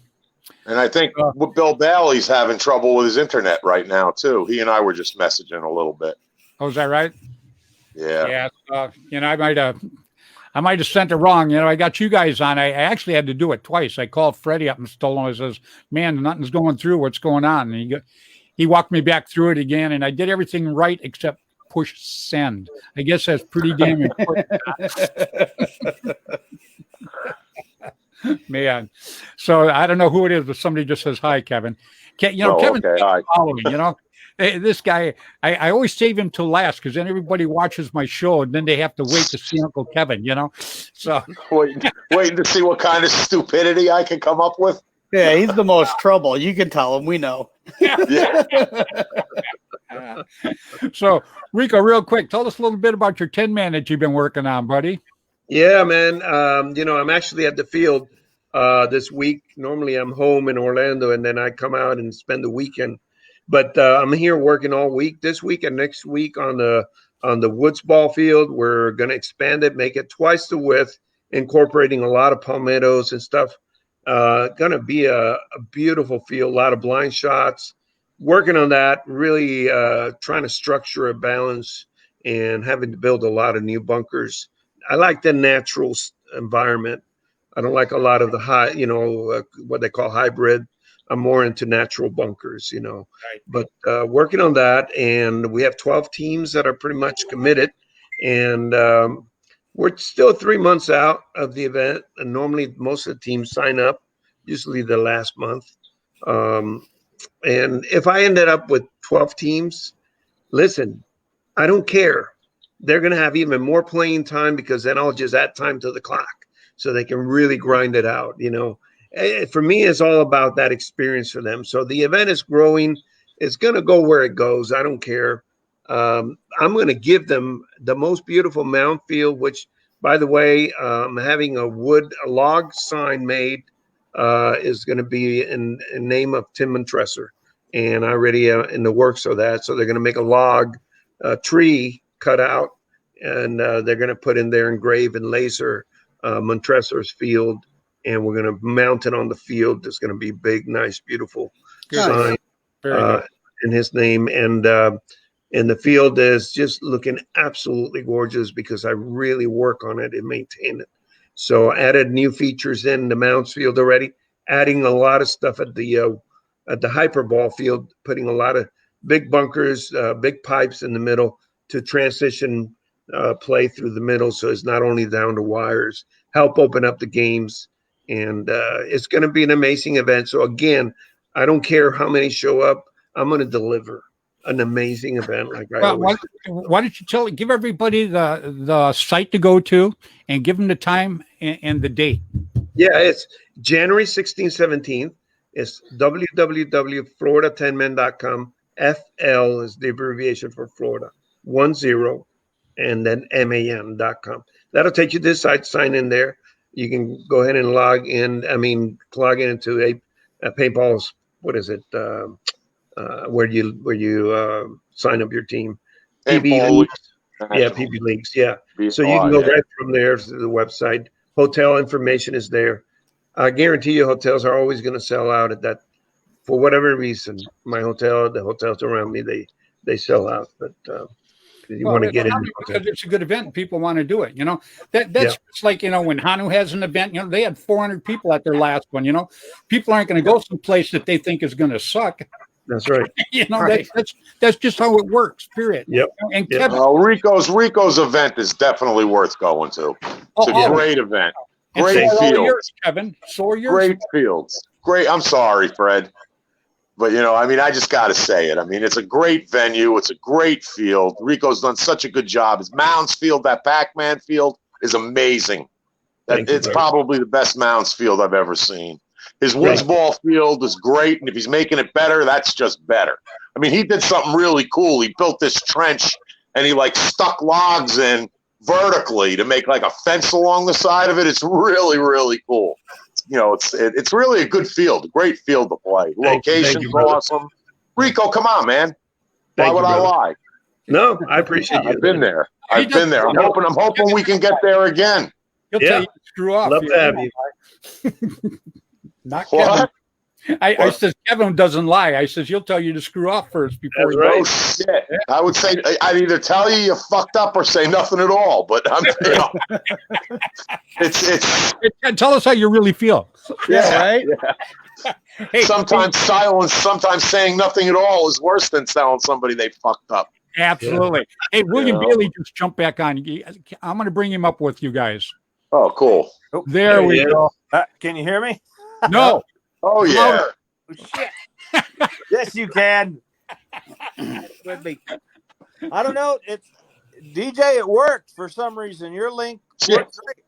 And I think Bill Bailey's having trouble with his internet right now too. He and I were just messaging a little bit. Oh, is that right? Yeah. Yeah. I might have sent it wrong. I got you guys on. I actually had to do it twice. I called Freddy up and told him, I says, man, nothing's going through. What's going on? And he walked me back through it again, and I did everything right except push send. I guess that's pretty damn important. Man. So I don't know who it is, but somebody just says, hi, Kevin. Kevin's Hi. following, this guy, I always save him till last because then everybody watches my show and then they have to wait to see Uncle Kevin, So Waiting to see what kind of stupidity I can come up with. Yeah, he's the most trouble. You can tell him. We know. Yeah. So Rico, real quick, tell us a little bit about your 10-man that you've been working on, buddy. Yeah, man. I'm actually at the field this week. Normally I'm home in Orlando and then I come out and spend the weekend. But I'm here working all week this week and next week on the Woods ball field. We're going to expand it, make it twice the width, incorporating a lot of palmettos and stuff. Going to be a beautiful field, a lot of blind shots. Working on that, really trying to structure a balance and having to build a lot of new bunkers. I like the natural environment. I don't like a lot of the high, what they call hybrid. I'm more into natural bunkers, Right. But working on that, and we have 12 teams that are pretty much committed, and we're still 3 months out of the event, and normally most of the teams sign up, usually the last month. And if I ended up with 12 teams, listen, I don't care. They're going to have even more playing time because then I'll just add time to the clock so they can really grind it out, For me, it's all about that experience for them. So the event is growing. It's going to go where it goes. I don't care. I'm going to give them the most beautiful mound field, which, by the way, I'm having a log sign made is going to be in name of Tim Montresor. And I already in the works of that. So they're going to make a log tree cut out, and they're going to put in there engrave and laser Montresor's field. And we're going to mount it on the field. There's going to be big, nice, beautiful sign in his name. And the field is just looking absolutely gorgeous because I really work on it and maintain it. So added new features in the mounts field already, adding a lot of stuff at the hyperball field, putting a lot of big bunkers, big pipes in the middle to transition play through the middle. So it's not only down to wires, help open up the games. And it's going to be an amazing event. So, again, I don't care how many show up. I'm going to deliver an amazing event like I always do. Why don't you give everybody the site to go to and give them the time and the date? Yeah, it's January 16th, 17th. It's www.florida10men.com. FL is the abbreviation for Florida, 10, and then MAN.com. That'll take you to this site, sign in there. You can go ahead and log into a paintball's, what is it? Where you sign up your team. PB Leagues. Yeah, PB Leagues. Yeah. So you can go right from there to the website. Hotel information is there. I guarantee you hotels are always going to sell out at that. For whatever reason, my hotel, the hotels around me, they sell out. But you want to get in because it's a good event. People want to do it. That's just like when Hanu has an event. They had 400 people at their last one. People aren't going to go someplace that they think is going to suck. That's right. Right. That's just how it works. Period. Yep. And Kevin, Rico's event is definitely worth going to. It's a great event. Great fields, Kevin. So are yours. Great fields. Great. I'm sorry, Fred. But, I just got to say it. It's a great venue. It's a great field. Rico's done such a good job. His Mounds field, that Pac-Man field is amazing. It's probably the best Mounds field I've ever seen. His Woods Ball field is great, and if he's making it better, that's just better. I mean, he did something really cool. He built this trench, and he like stuck logs in vertically to make like a fence along the side of it. It's really, really cool. You know, it's really a good field, a great field to play. Location's awesome. Rico, come on, man. Why would I lie? No, I appreciate you. I've been there. I'm hoping we can get there again. He'll tell you to screw off. Love to have you. Not Kevin. I says Kevin doesn't lie. I says he'll tell you to screw off first before. Oh shit! I would say I'd either tell you fucked up or say nothing at all. But I'm, it's. Tell us how you really feel. Yeah, right. Yeah. Hey, sometimes silence, sometimes saying nothing at all is worse than telling somebody they fucked up. Absolutely. Yeah. Hey, William Bailey just jumped back on. I'm going to bring him up with you guys. Oh, cool. There we go. Can you hear me? No. Oh, yeah. Oh, shit. Yes, you can. With me. I don't know. It's DJ. It worked for some reason. Your link worked great.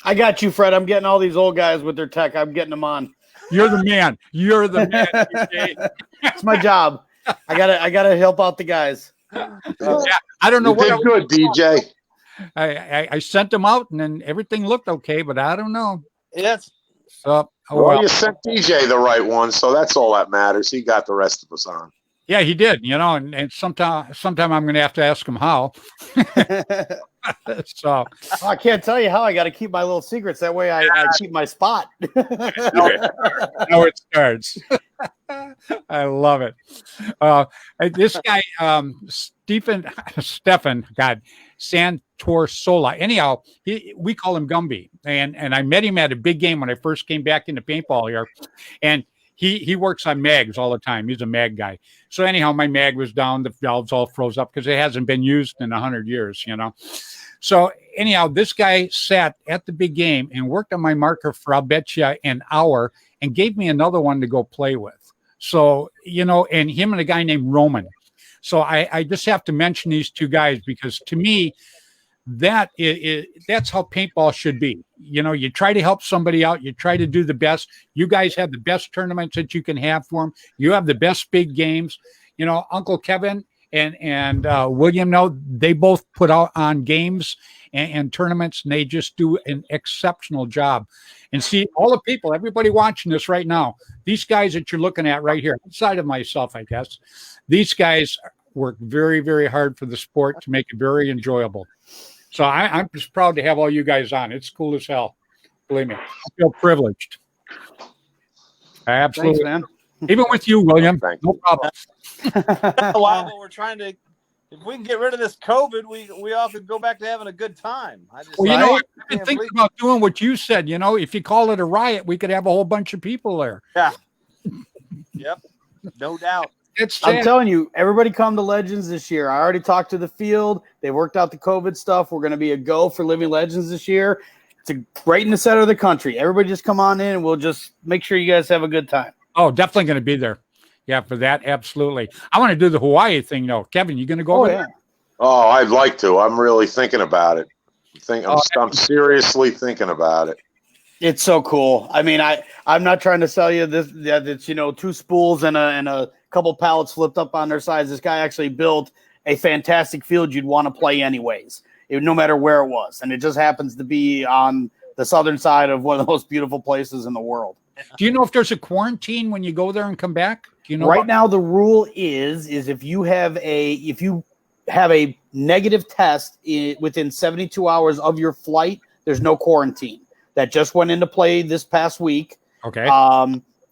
I got you, Fred. I'm getting all these old guys with their tech. I'm getting them on. You're the man. You're the man. DJ. It's my job. I gotta help out the guys. Yeah, I don't know what. Did good, DJ. I sent them out, and then everything looked okay, but I don't know. Yes. So, well, you sent DJ the right one, so that's all that matters. He got the rest of us on. Yeah, he did. You know, and sometime I'm going to have to ask him how. So I can't tell you how. I got to keep my little secrets. That way, I keep my spot. Now it starts. I love it. This guy, Stefan, God, Santorsola. Anyhow, we call him Gumby, and I met him at a big game when I first came back into paintball here, and he works on mags all the time. He's a mag guy. So anyhow, my mag was down. The valves all froze up because it hasn't been used in 100 years, you know. So anyhow, this guy sat at the big game and worked on my marker for, I'll bet you, an hour and gave me another one to go play with. So, you know, and him and a guy named Roman. So I just have to mention these two guys because to me, that's how paintball should be. You know, you try to help somebody out. You try to do the best. You guys have the best tournaments that you can have for them. You have the best big games. You know, Uncle Kevin and William, they both put out on games and tournaments, and they just do an exceptional job. And see, all the people, everybody watching this right now, these guys that you're looking at right here, outside of myself, I guess, these guys work very, very hard for the sport to make it very enjoyable. So I'm just proud to have all you guys on. It's cool as hell. Believe me, I feel privileged. Absolutely. Thanks, man. Even with you, William. No problem. While we're trying to, if we can get rid of this COVID, we all could go back to having a good time. Well, you know, I've been thinking about doing what you said. You know, if you call it a riot, we could have a whole bunch of people there. Yeah. Yep. No doubt. I'm telling you, everybody come to Legends this year. I already talked to the field. They worked out the COVID stuff. We're going to be a go for Living Legends this year. It's right in the center of the country. Everybody just come on in, and we'll just make sure you guys have a good time. Oh, definitely going to be there. Yeah, for that, absolutely. I want to do the Hawaii thing, though. Kevin, you going to go over there? Oh, I'd like to. I'm really thinking about it. I'm seriously thinking about it. It's so cool. I mean, I'm not trying to sell you this. It's, you know, two spools and a couple pallets flipped up on their sides. This guy actually built a fantastic field you'd want to play anyways, no matter where it was. And it just happens to be on the southern side of one of the most beautiful places in the world. Do you know if there's a quarantine when you go there and come back? Do you know? Right now, the rule is if you have a negative test within 72 hours of your flight, there's no quarantine. That just went into play this past week. Okay.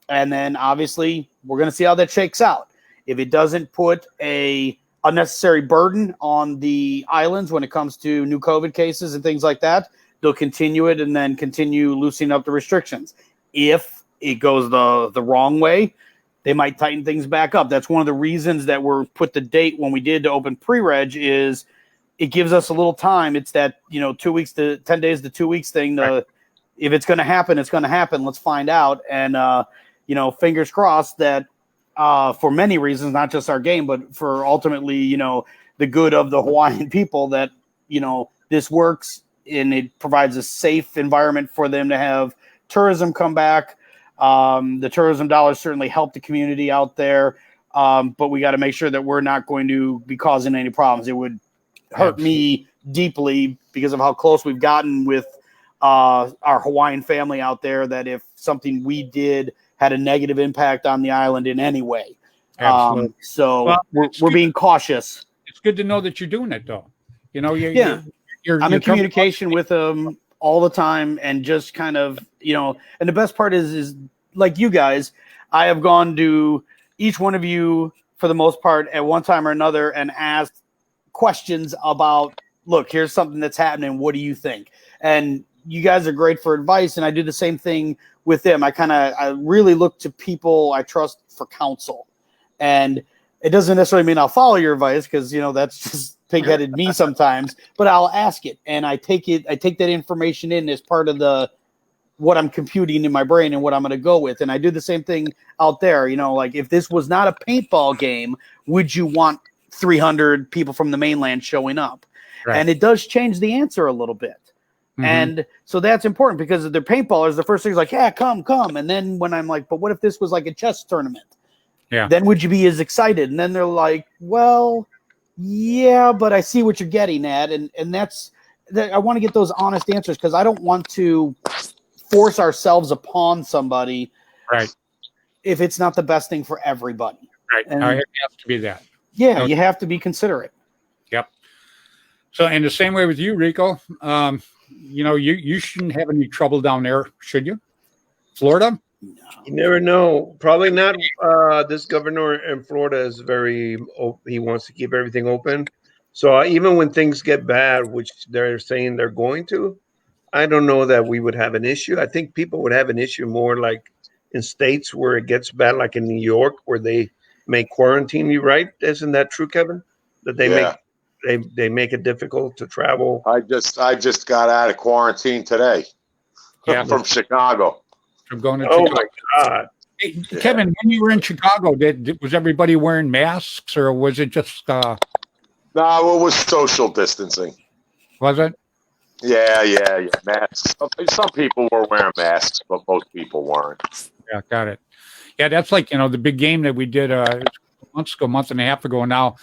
And then obviously we're going to see how that shakes out. If it doesn't put a unnecessary burden on the islands when it comes to new COVID cases and things like that, they'll continue it and then continue loosening up the restrictions. If it goes the wrong way, they might tighten things back up. That's one of the reasons that we're put the date when we did to open pre-reg is it gives us a little time. It's that, 2 weeks to 10 days to 2 weeks thing. If it's going to happen, it's going to happen. Let's find out. And, fingers crossed that for many reasons, not just our game, but for ultimately, the good of the Hawaiian people that, this works and it provides a safe environment for them to have tourism come back. The tourism dollars certainly help the community out there, but we got to make sure that we're not going to be causing any problems. It would hurt me deeply because of how close we've gotten with our Hawaiian family out there, that if something we did had a negative impact on the island in any way. So we're being cautious. It's good to know that you're doing it, though. You know, I'm in communication with them all the time, and just kind of, and the best part is like you guys, I have gone to each one of you for the most part at one time or another and asked questions about, look, here's something that's happening. What do you think? And you guys are great for advice. And I do the same thing with them. I really look to people I trust for counsel, and it doesn't necessarily mean I'll follow your advice, because, that's just pig-headed me sometimes, but I'll ask it, and I take that information in as part of what I'm computing in my brain and what I'm going to go with. And I do the same thing out there. Like, if this was not a paintball game, would you want 300 people from the mainland showing up? Right. And it does change the answer a little bit. Mm-hmm. And so that's important, because if they're paintballers, the first thing is like, yeah, come. And then when I'm like, but what if this was like a chess tournament? Yeah. Then would you be as excited? And then they're like, well, yeah, but I see what you're getting at. And that's that. I want to get those honest answers, because I don't want to force ourselves upon somebody. Right. If it's not the best thing for everybody. Right. And it has to be that. Yeah. You have to be considerate. Yep. So, in the same way with you, Rico, you shouldn't have any trouble down there, should you? Florida? No. You never know. Probably not. This governor in Florida is he wants to keep everything open. So even when things get bad, which they're saying they're going to, I don't know that we would have an issue. I think people would have an issue more like in states where it gets bad, like in New York, where they make quarantine you, right? Isn't that true, Kevin? That they make it difficult to travel. I just got out of quarantine today. From Chicago. From going to Chicago. My God. Hey, Kevin, when you were in Chicago, was everybody wearing masks, or was it just No, it was social distancing. Was it? Yeah. Masks. Some people were wearing masks, but most people weren't. Yeah, got it. Yeah, that's like, the big game that we did month and a half ago now.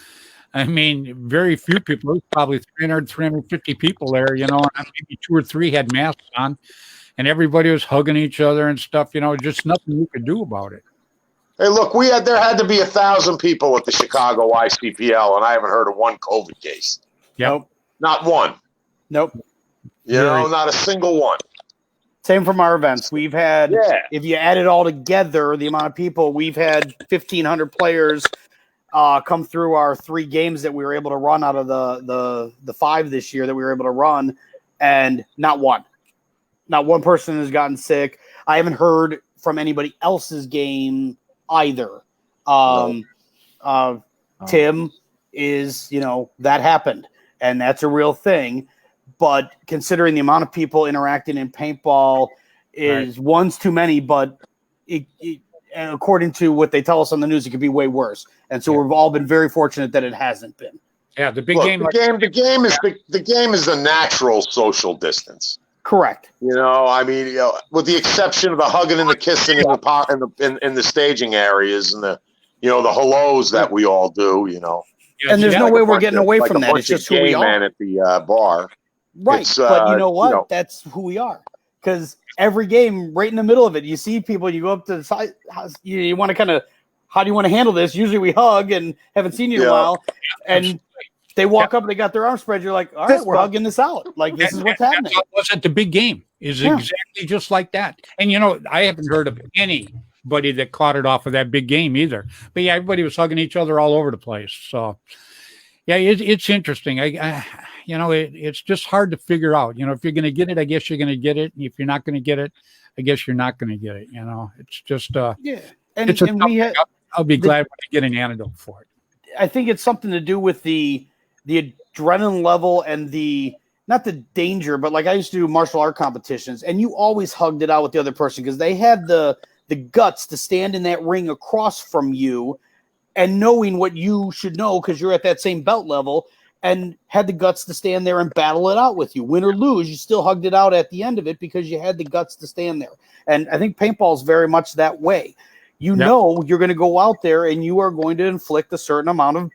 I mean, very few people. There was probably 300, 350 people there, and maybe 2 or 3 had masks on, and everybody was hugging each other and stuff, just nothing you could do about it. Hey, look, there had to be 1,000 people at the Chicago ICPL, and I haven't heard of one COVID case. Yep. Nope. Not one. Nope. Not a single one. Same from our events. We've had, if you add it all together, the amount of people, we've had 1,500 players come through our 3 games that we were able to run out of the 5 this year that we were able to run, and not one person has gotten sick. I haven't heard from anybody else's game either. Tim is, that happened, and that's a real thing. But considering the amount of people interacting in paintball is one's too many, but and according to what they tell us on the news, it could be way worse. And so we've all been very fortunate that it hasn't been. Yeah, the game the game is the natural social distance. Correct. With the exception of the hugging and the kissing in the staging areas and the hellos that we all do. And there's no way we're getting away from that. It's just who we are. Man at the bar. Right, but you know what? That's who we are. Because every game, right in the middle of it, you see people. You go up to the side. You want to kind of, how do you want to handle this? Usually we hug and haven't seen you in a while, and they walk up and they got their arms spread. You're like, all right, we're hugging this out. Like, this is what's happening. That's what was at the big game. Is exactly just like that. And I haven't heard of anybody that caught it off of that big game either. But yeah, everybody was hugging each other all over the place. So yeah, it's interesting. It's just hard to figure out. If you're going to get it, I guess you're going to get it. And if you're not going to get it, I guess you're not going to get it. It's just I'll be glad when I get an antidote for it. I think it's something to do with the adrenaline level and not the danger, but like I used to do martial art competitions, and you always hugged it out with the other person because they had the guts to stand in that ring across from you and knowing what you should know because you're at that same belt level. and had the guts to stand there and battle it out with you. Win or lose, you still hugged it out at the end of it because you had the guts to stand there. And I think paintball is very much that way. You know you're going to go out there and you are going to inflict a certain amount of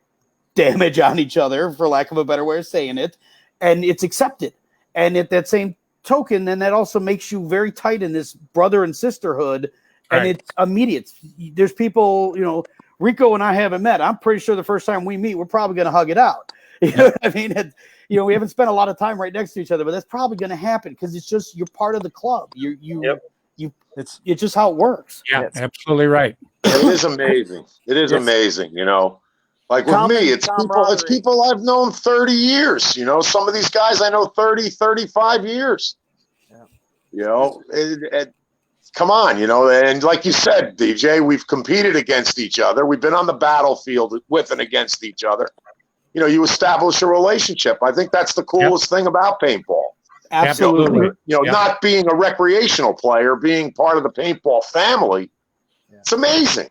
damage on each other, for lack of a better way of saying it, and it's accepted. And at that same token, then that also makes you very tight in this brother and sisterhood, and it's immediate. There's people, Rico and I haven't met. I'm pretty sure the first time we meet, we're probably going to hug it out. You know what I mean? We haven't spent a lot of time right next to each other, but that's probably going to happen because it's just you're part of the club. It's just how it works. Yeah, absolutely right. It is amazing. It is amazing. Like with me, it's people I've known 30 years. Some of these guys I know 30, 35 years. Yeah. Come on, and like you said, DJ, we've competed against each other. We've been on the battlefield with and against each other. You establish a relationship. I think that's the coolest thing about paintball. Absolutely. Not being a recreational player, being part of the paintball family. It's amazing.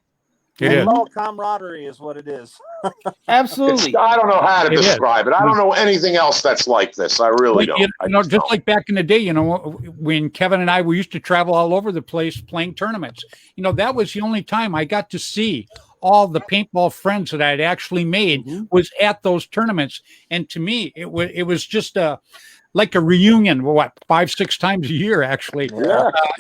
It is. All camaraderie is what it is. Absolutely. I don't know how to describe it. I don't know anything else that's like this. I really don't. Just like back in the day, when Kevin and we used to travel all over the place playing tournaments. That was the only time I got to see all the paintball friends that I'd actually made was at those tournaments. And to me, it was just like a reunion, 5-6 times a year, actually.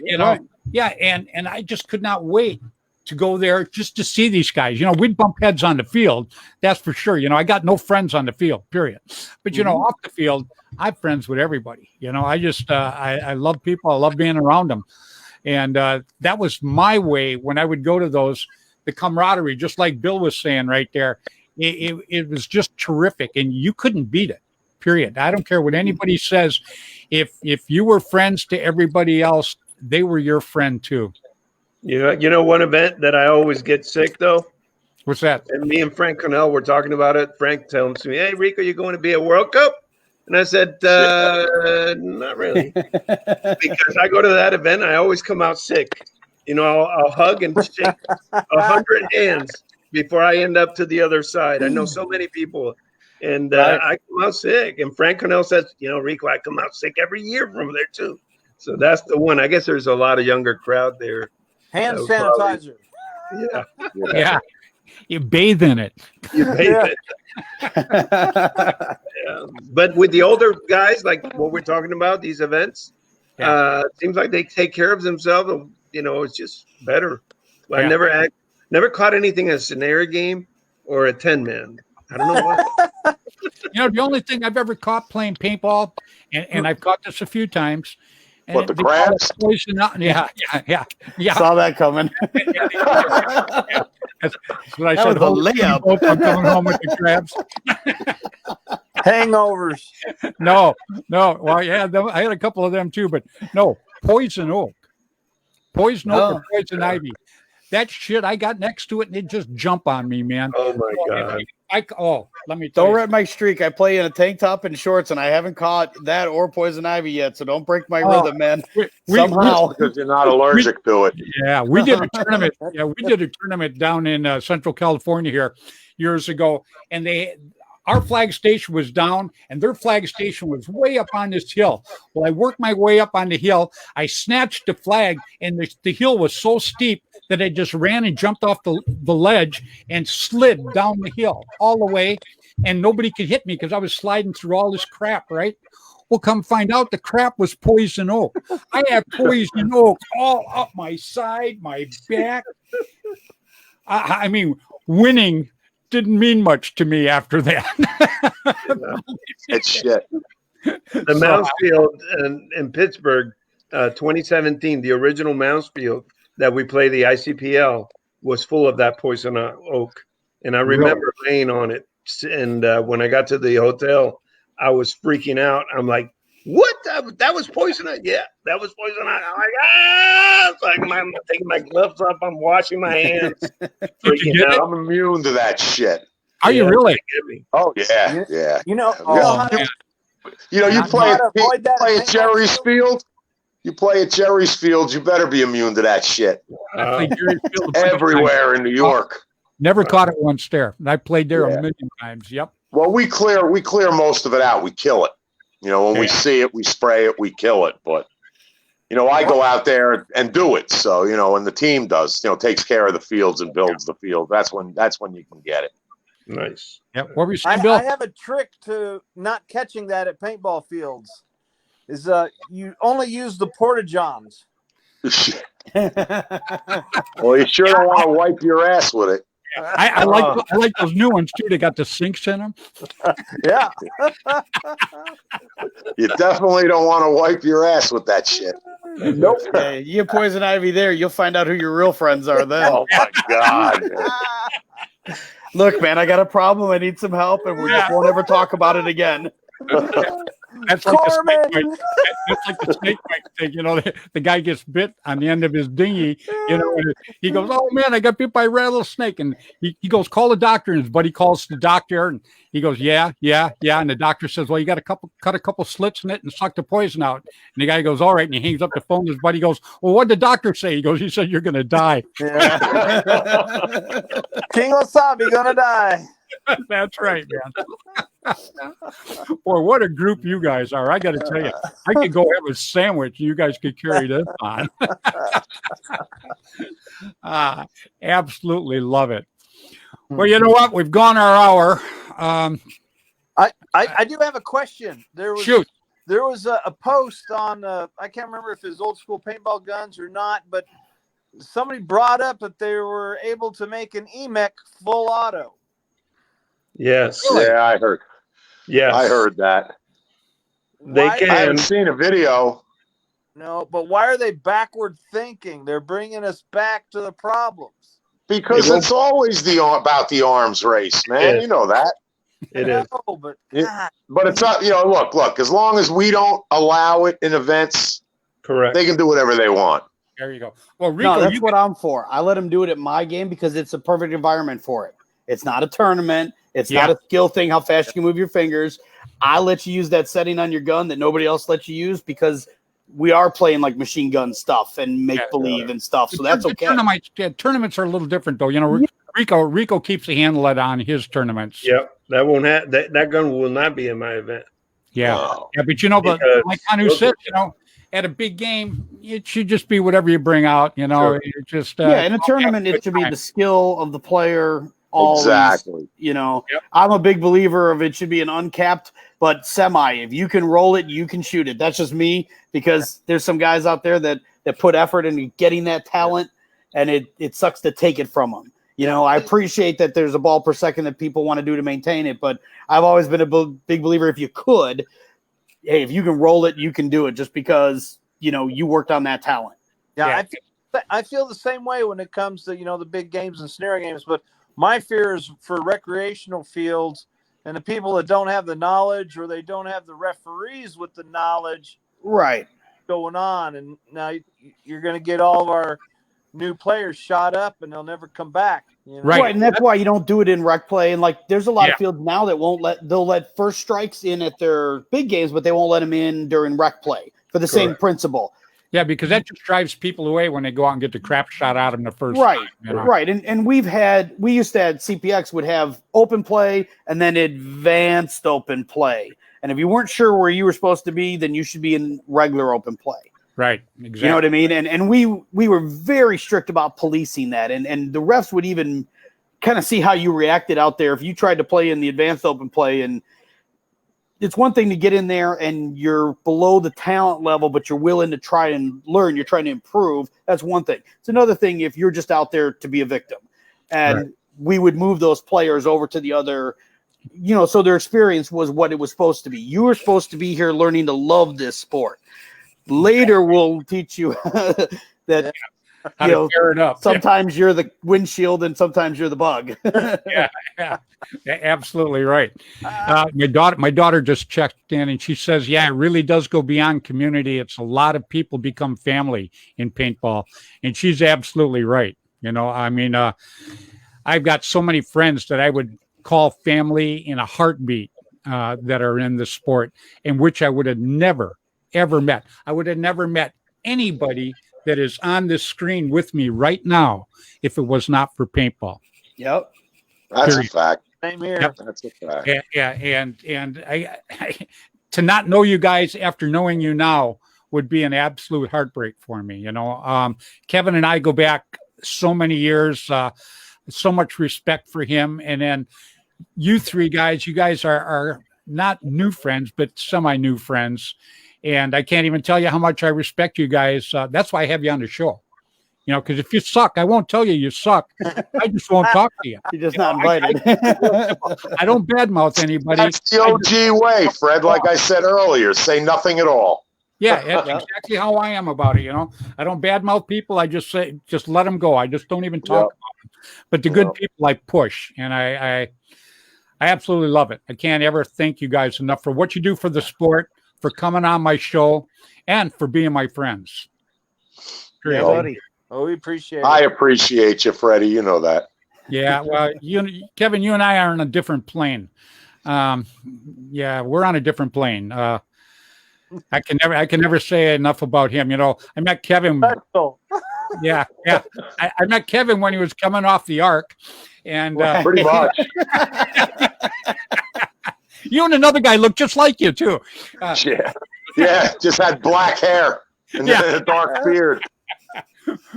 And I just could not wait to go there just to see these guys. We'd bump heads on the field, that's for sure. I got no friends on the field, period. But off the field, I'm friends with everybody. I just I love people. I love being around them, and that was my way when I would go to those. The camaraderie, just like Bill was saying right there, it was just terrific, and you couldn't beat it. Period. I don't care what anybody says. If you were friends to everybody else, they were your friend too. One event that I always get sick though. What's that? And me and Frank Cornell were talking about it. Frank tells me, "Hey, Rico, you going to be at World Cup?" And I said, "Not really," because I go to that event. I always come out sick. I'll hug and shake 100 hands before I end up to the other side. I know so many people, and I come out sick. And Frank Cornell says, Rico, I come out sick every year from there too. So that's the one. I guess there's a lot of younger crowd there. Hand sanitizer. Yeah. You bathe in it. You bathe it. But with the older guys, like what we're talking about, these events, it seems like they take care of themselves. It's just better. I never caught anything as a scenario game or a 10-man. I don't know what. The only thing I've ever caught playing paintball, and I've caught this a few times. What, the crabs? Yeah. Saw that coming. That's what I said. Was a layup. I'm coming home with the crabs. Hangovers. No. Well, yeah, I had a couple of them too, but no, poison oak. Poison oak or poison ivy. That shit, I got next to it and it just jump on me, man. Oh my God. Let me tell you. Don't wreck my streak. I play in a tank top and shorts, and I haven't caught that or poison ivy yet. So don't break my rhythm, man. Somehow, because you're not allergic to it. Yeah, we did a tournament. We did a tournament down in Central California here years ago, and our flag station was down, and their flag station was way up on this hill. Well, I worked my way up on the hill. I snatched the flag, and the hill was so steep that I just ran and jumped off the ledge and slid down the hill all the way, and nobody could hit me because I was sliding through all this crap, right? Well, come find out the crap was poison oak. I had poison oak all up my side, my back. I mean, winning didn't mean much to me after that. It's shit. The Moundsfield in Pittsburgh, 2017, the original Moundsfield that we play the ICPL was full of that poison oak. And I remember laying on it. And when I got to the hotel, I was freaking out. I'm like, what? That was poison oak? Yeah, that was poison oak. I'm like, It's like I'm taking my gloves off. I'm washing my hands. Freaking out. I'm immune to that shit. Are you really? Oh, yeah. You play at Jerry's Field. You play at Jerry's Field, you better be immune to that shit. I played Jerry's Field everywhere in New York. Never caught it once there. I played there a million times. Yep. Well, we clear most of it out. We kill it. When we see it, we spray it, we kill it. But I go out there and do it. So and the team does. Takes care of the fields and builds the field. That's when you can get it. Nice. Yeah. What were you saying, Bill? I have a trick to not catching that at paintball fields. Is you only use the porta-johns. Well, you sure don't want to wipe your ass with it. I like those new ones too. They got the sinks in them. Yeah. You definitely don't want to wipe your ass with that shit. Nope. Hey, you get poison ivy there, you'll find out who your real friends are then. Oh my God. Look, man, I got a problem. I need some help, and we just won't ever talk about it again. That's like the snake bite. That's like the snake bite thing. The guy gets bit on the end of his dinghy. And he goes, "Oh man, I got bit by a rattlesnake." And he goes, "Call the doctor." And his buddy calls the doctor, and he goes, "Yeah." And the doctor says, "Well, you got to cut a couple slits in it and suck the poison out." And the guy goes, "All right." And he hangs up the phone. His buddy goes, "Well, what did the doctor say?" He goes, "He said you're going to die." Yeah. King Wasabi gonna die. That's right, man. Boy, what a group you guys are. I got to tell you, I could go have a sandwich. You guys could carry this on. Absolutely love it. Well, you know what? We've gone our hour. I do have a question. Shoot. There was a post on, I can't remember if it was Old School Paintball Guns or not, but somebody brought up that they were able to make an EMEC full auto. Yes. Yeah, I heard. Yes. I heard that. They Why- can. I haven't seen a video. No, but why are they backward thinking? They're bringing us back to the problems. Because it's always about the arms race, man. Yeah. You know that. It is. No, but But it's not, look, as long as we don't allow it in events, Correct. they can do whatever they want. There you go. Well, Rico, No, that's what I'm for. I let them do it at my game because it's a perfect environment for it. It's not a tournament. It's not a skill thing, how fast you can move your fingers. I let you use that setting on your gun that nobody else lets you use because we are playing like machine gun stuff and make-believe and stuff, so that's okay. Tournaments are a little different, though. Rico keeps the handle on his tournaments. Yep. That won't have that gun will not be in my event. Yeah. Wow. Yeah, but like Anu said, at a big game, it should just be whatever you bring out. Sure. It just In a tournament, it should be the skill of the player. Always, Exactly. I'm a big believer of it should be an uncapped, but semi. If you can roll it, you can shoot it. That's just me because there's some guys out there that put effort into getting that talent, and it sucks to take it from them. I appreciate that there's a ball per second that people want to do to maintain it, but I've always been a big believer if you could, hey, if you can roll it, you can do it just because, you worked on that talent. Yeah. I feel the same way when it comes to, the big games and scenario games, but my fear is for recreational fields and the people that don't have the knowledge or they don't have the referees with the knowledge Right. going on. And now you're going to get all of our new players shot up and they'll never come back. Right. And that's why you don't do it in rec play. And there's a lot of fields now that they'll let first strikes in at their big games, but they won't let them in during rec play for the same principle. Yeah, because that just drives people away when they go out and get the crap shot out of them the first time. Right. Right. And we used to have CPX would have open play and then advanced open play. And if you weren't sure where you were supposed to be, then you should be in regular open play. Right. Exactly. You know what I mean? And we were very strict about policing that. And the refs would even kind of see how you reacted out there if you tried to play in the advanced open play. And it's one thing to get in there and you're below the talent level, but you're willing to try and learn. You're trying to improve. That's one thing. It's another thing if you're just out there to be a victim. And we would move those players over to the other, so their experience was what it was supposed to be. You were supposed to be here learning to love this sport. Later, we'll teach you that how to tear it up. Sometimes you're the windshield and sometimes you're the bug. Yeah, absolutely right. My daughter just checked in and she says, yeah, it really does go beyond community. It's a lot of people become family in paintball. And she's absolutely right. I've got so many friends that I would call family in a heartbeat that are in the sport, in which I would have never, ever met. I would have never met anybody that is on this screen with me right now if it was not for paintball. Yep. That's a fact. Same here. Yep. That's a fact. Yeah, and I to not know you guys after knowing you now would be an absolute heartbreak for me. Kevin and I go back so many years, so much respect for him, and then you three guys, you guys are not new friends, but semi-new friends, and I can't even tell you how much I respect you guys. That's why I have you on the show. Because if you suck, I won't tell you suck. I just won't talk to you. You're just not invited. I don't badmouth anybody. That's the OG way, Fred. Like I said earlier, say nothing at all. Yeah, that's exactly how I am about it. I don't badmouth people. I just say, just let them go. I just don't even talk about them. But the good people I push, and I absolutely love it. I can't ever thank you guys enough for what you do for the sport, for coming on my show, and for being my friends. Yeah, buddy. Oh, we appreciate it. I appreciate you, Freddie. You know that. Yeah, well, Kevin, you and I are on a different plane. Yeah, we're on a different plane. I can never say enough about him. I met Kevin. Yeah. I met Kevin when he was coming off the ark, and Pretty much. you and another guy look just like you too. Yeah, just had black hair and a dark beard.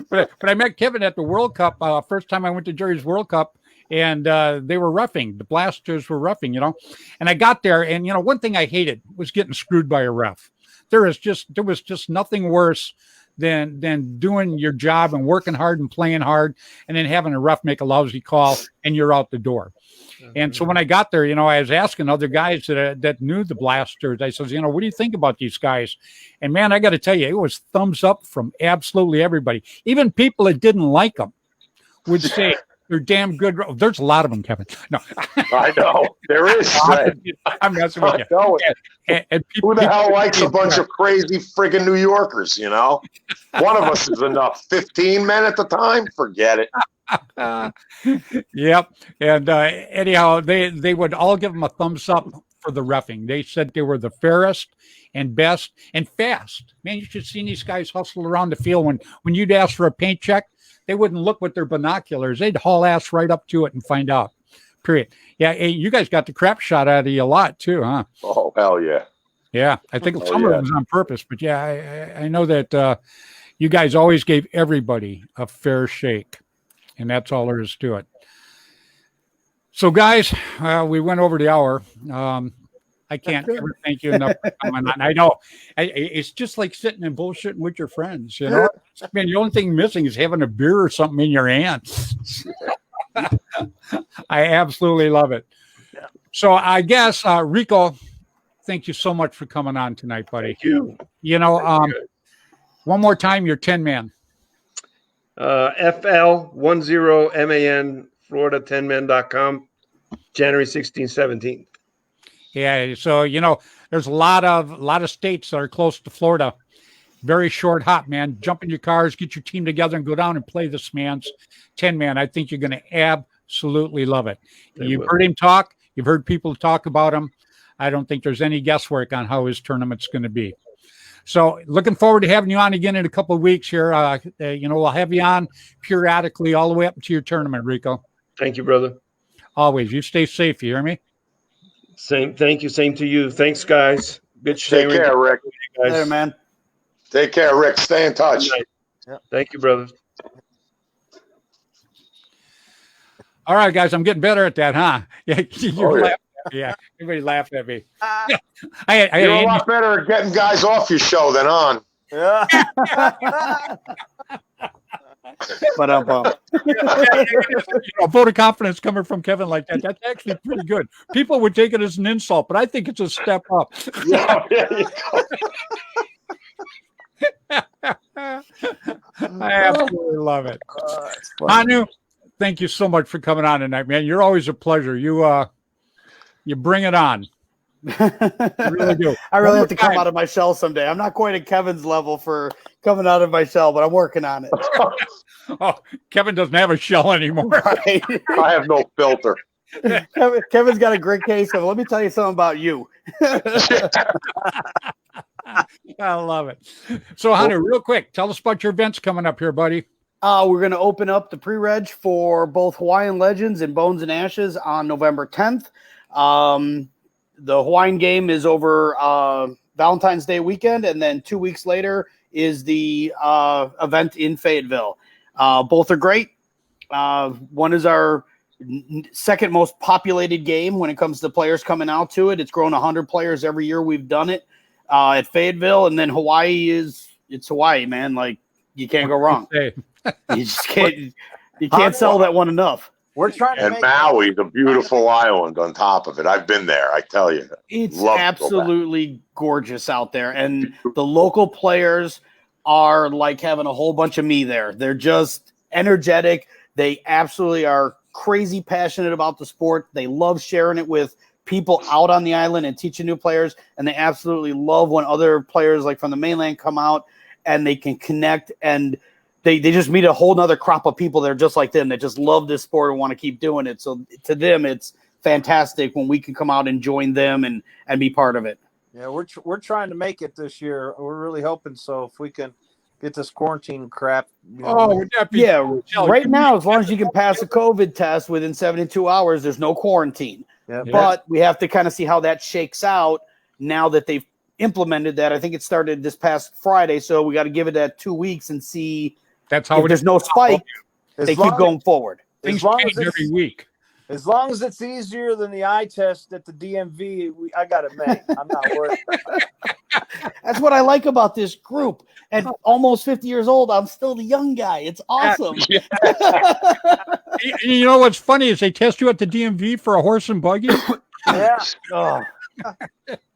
But I met Kevin at the World Cup. First time I went to Jerry's World Cup, and they were roughing. The Blasters were roughing, And I got there, and one thing I hated was getting screwed by a ref. There was just nothing worse than doing your job and working hard and playing hard, and then having a ref make a lousy call and you're out the door. And so when I got there, I was asking other guys that knew the Blasters. I says, what do you think about these guys? And man, I got to tell you, it was thumbs up from absolutely everybody. Even people that didn't like them would say they're damn good. There's a lot of them, Kevin. No, I know there is. Fred. I'm messing with you. And Who the hell likes a bunch of crazy friggin' New Yorkers? One of us is enough. 15 men at the time, forget it. Yep. And anyhow, they would all give them a thumbs up for the reffing. They said they were the fairest and best and fast. Man, you should see these guys hustle around the field. When you'd ask for a paint check, they wouldn't look with their binoculars. They'd haul ass right up to it and find out. Period. Yeah, hey, you guys got the crap shot out of you a lot too, huh? Oh, hell yeah. Yeah, I think some of it was on purpose, but yeah, I know that you guys always gave everybody a fair shake. And that's all there is to it. So, guys, we went over the hour. I can't ever thank you enough for coming on. I know it's just like sitting and bullshitting with your friends. I mean, the only thing missing is having a beer or something in your hand. I absolutely love it. So, I guess Rico, thank you so much for coming on tonight, buddy. Thank you. One more time, you're 10-man. FL10MAN, Florida10man.com, January 16th, 17th. Yeah, so there's a lot of states that are close to Florida. Very short hop, man. Jump in your cars, get your team together, and go down and play this man's 10-man. I think you're going to absolutely love it. You've heard him talk. You've heard people talk about him. I don't think there's any guesswork on how his tournament's going to be. So looking forward to having you on again in a couple of weeks here. We'll have you on periodically all the way up to your tournament, Rico. Thank you, brother. Always. You stay safe. You hear me? Same. Thank you. Same to you. Thanks, guys. Good Take care, Rick. Guys. Later, man. Take care, Rick. Stay in touch. Thank you, brother. All right, guys. I'm getting better at that, huh? Yeah. Yeah, everybody laughed at me. You're a lot better at getting guys off your show than on. Yeah. But a vote of confidence coming from Kevin like that. That's actually pretty good. People would take it as an insult, but I think it's a step up. Yeah, there you I absolutely love it. Hanu, thank you so much for coming on tonight, man. You're always a pleasure. You bring it on. You really do. I really have to come out of my shell someday. I'm not quite at Kevin's level for coming out of my shell, but I'm working on it. Oh, Kevin doesn't have a shell anymore. Right. I have no filter. Kevin's got a great case of, let me tell you something about you. I love it. So, Hunter, real quick, tell us about your events coming up here, buddy. We're going to open up the pre-reg for both Hawaiian Legends and Bones and Ashes on November 10th. The Hawaiian game is over Valentine's Day weekend, and then 2 weeks later is the event in Fayetteville. Both are great. One is our second most populated game when it comes to players coming out to it. It's grown 100 players every year we've done it at Fayetteville, and then it's Hawaii, man. Like, you can't go wrong. You just can't. You can't sell that one enough. We're trying to And make Maui, the beautiful island on top of it. I've been there. I tell you, It's absolutely gorgeous out there, and the local players are like having a whole bunch of me there. They're just energetic. They absolutely are crazy passionate about the sport. They love sharing it with people out on the island and teaching new players, and they absolutely love when other players like from the mainland come out and they can connect, and they just meet a whole nother crop of people that are just like them, that just love this sport and want to keep doing it. So to them, it's fantastic when we can come out and join them and be part of it. Yeah, we're trying to make it this year. We're really hoping so. If we can get this quarantine crap. Would that be right now, as long as you can pass a COVID test within 72 hours, there's no quarantine. Yeah. But we have to kind of see how that shakes out now that they've implemented that. I think it started this past Friday, so we got to give it that 2 weeks and see. That's how if there's no spike, they keep going forward. Things change every week. As long as it's easier than the eye test at the DMV, I got it made. I'm not worried. That's what I like about this group. At almost 50 years old, I'm still the young guy. It's awesome. You know what's funny is they test you at the DMV for a horse and buggy. Yeah. Oh.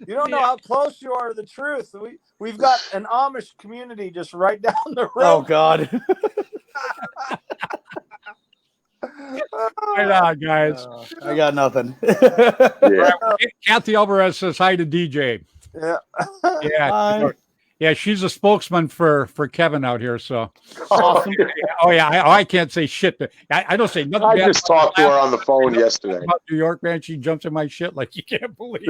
You don't know how close you are to the truth. We've got an Amish community just right down the road. Oh, God. Right on, guys. I got nothing. Yeah. Kathy Alvarez says hi to DJ. Yeah. Yeah. Yeah, she's a spokesman for Kevin out here. So Awesome. Oh yeah, I can't say shit. I don't say nothing. I bad just talked to her on the phone yesterday. about New York, man. She jumps in my shit like you can't believe.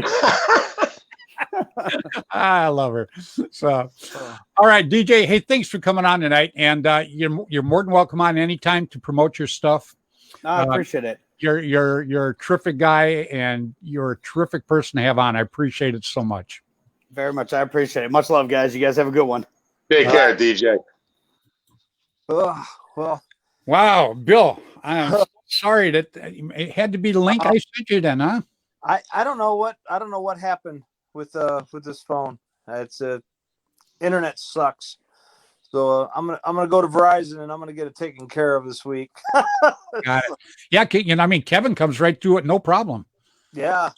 I love her. So, all right, DJ. Hey, thanks for coming on tonight, and you're more than welcome on anytime to promote your stuff. I appreciate it. You're a terrific guy, and you're a terrific person to have on. I appreciate it so much. Very much. I appreciate it. Much love, guys. You guys have a good one. Take care, DJ. Well. Wow, Bill. I'm sorry that it had to be the link I sent you then, huh? I don't know what happened with this phone. It's internet sucks. So I'm gonna go to Verizon and I'm gonna get it taken care of this week. Got it. Yeah, I mean, Kevin comes right through it, no problem. Yeah.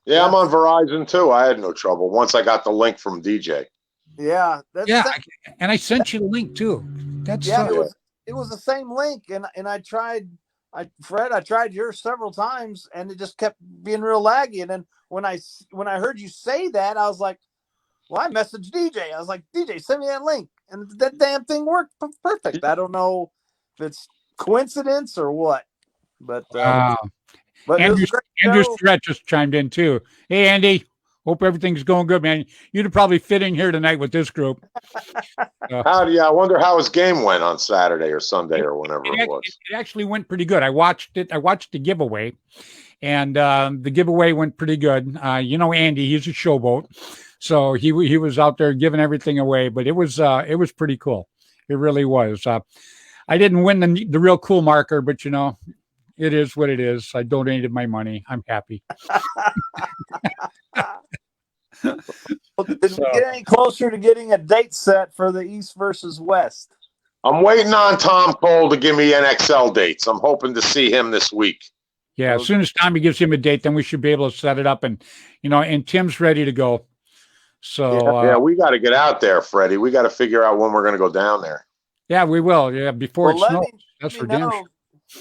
Yeah, I'm on Verizon too. I had no trouble once I got the link from DJ. Yeah. And I sent you the link too. That's it was the same link, and I tried. Fred, I tried yours several times, and it just kept being real laggy. And then when I heard you say that, I was like, well, I messaged DJ. I was like, DJ, send me that link, and that damn thing worked perfect. I don't know if it's coincidence or what, but Andrew Stretch just chimed in too. Hey, Andy. Hope everything's going good, man. You'd probably fit in here tonight with this group. I wonder how his game went on Saturday or Sunday or whenever it was. It actually went pretty good. I watched it. I watched the giveaway, and the giveaway went pretty good. Andy, he's a showboat, so he was out there giving everything away. But it was pretty cool. It really was. I didn't win the real cool marker, but it is what it is. I donated my money. I'm happy. Did we get any closer to getting a date set for the East versus West? I'm waiting on Tom Cole to give me NXL dates. I'm hoping to see him this week. Yeah, as soon as Tommy gives him a date, then we should be able to set it up, and Tim's ready to go. So we got to get out there, Freddie. We got to figure out when we're going to go down there. Yeah, we will. Yeah, before it snows. That's for damn sure.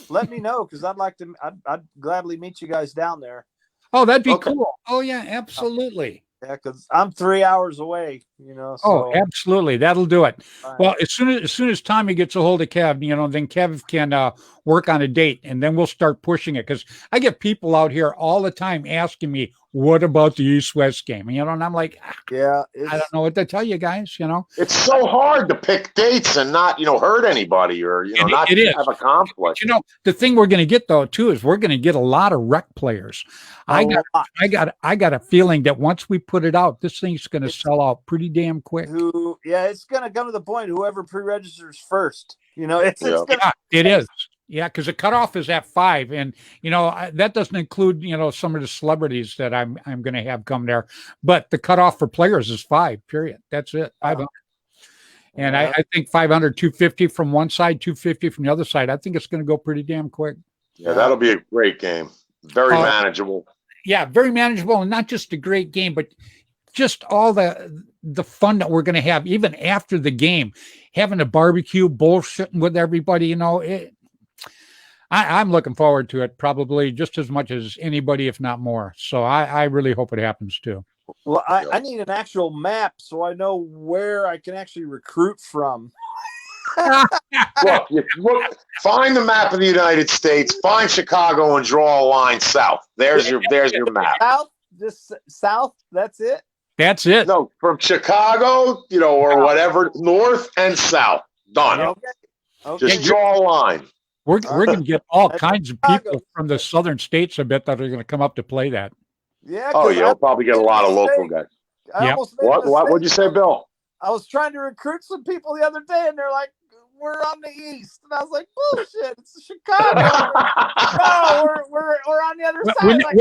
Let me know, because I'd gladly meet you guys down there. Oh, that'd be cool. Oh yeah, absolutely. Yeah, because I'm 3 hours away. So. Oh, absolutely, that'll do it. Right. Well, as soon as Tommy gets a hold of Kev, then Kev can work on a date, and then we'll start pushing it. Because I get people out here all the time asking me, what about the East-West game? And I'm like, Yeah, I don't know what to tell you guys. It's so hard to pick dates and not, hurt anybody or, not it is. have a conflict. The thing we're going to get though too is we're going to get a lot of rec players. I got a feeling that once we put it out, this thing's going to sell out pretty damn quick. It's going to come to the point. Whoever pre-registers first, it is. Yeah, because the cutoff is at 5, and that doesn't include some of the celebrities that I'm going to have come there. But the cutoff for players is 5. Period. That's it. 500. And I think 500, 250 from one side, 250 from the other side. I think it's going to go pretty damn quick. Yeah, that'll be a great game. Very manageable. Yeah, very manageable, and not just a great game, but just all the fun that we're going to have, even after the game, having a barbecue, bullshitting with everybody. I'm looking forward to it probably just as much as anybody, if not more. So I really hope it happens too. Well, I need an actual map so I know where I can actually recruit from. Look, find the map of the United States, find Chicago, and draw a line south. There's your map. South, just south. That's it. That's it. No, from Chicago, or whatever, north and south. Done. Okay. Just draw a line. We're going to get all kinds of people from the southern states, I bet, that are going to come up to play that. Yeah. Oh, yeah, we'll probably get a lot of local guys. What'd you say, Bill? I was trying to recruit some people the other day, and they're like, "We're on the east," and I was like, "Bullshit! It's Chicago." No, we're on the other side. God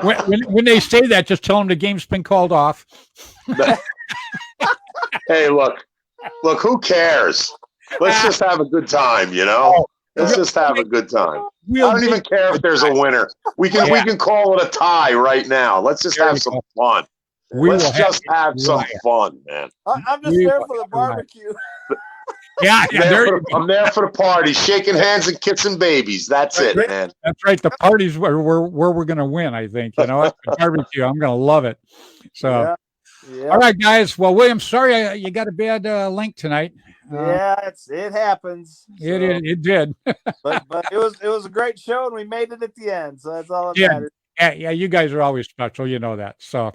damn it! When they say that, just tell them the game's been called off. Hey, look, who cares? Let's just have a good time, Let's just have a good time. I don't even care if there's a winner. We can call it a tie right now. Let's just have some fun. Let's just have some fun, man. I'm just there for the barbecue. I'm there for the party, shaking hands and kissing babies. That's it, man. That's right. The party's where we're going to win, I think. The barbecue, I'm going to love it. So, all right, guys. Well, William, sorry you got a bad link tonight. It happens. So. It did. but it was a great show, and we made it at the end. So that's all that matters. Yeah. You guys are always special. You know that. So,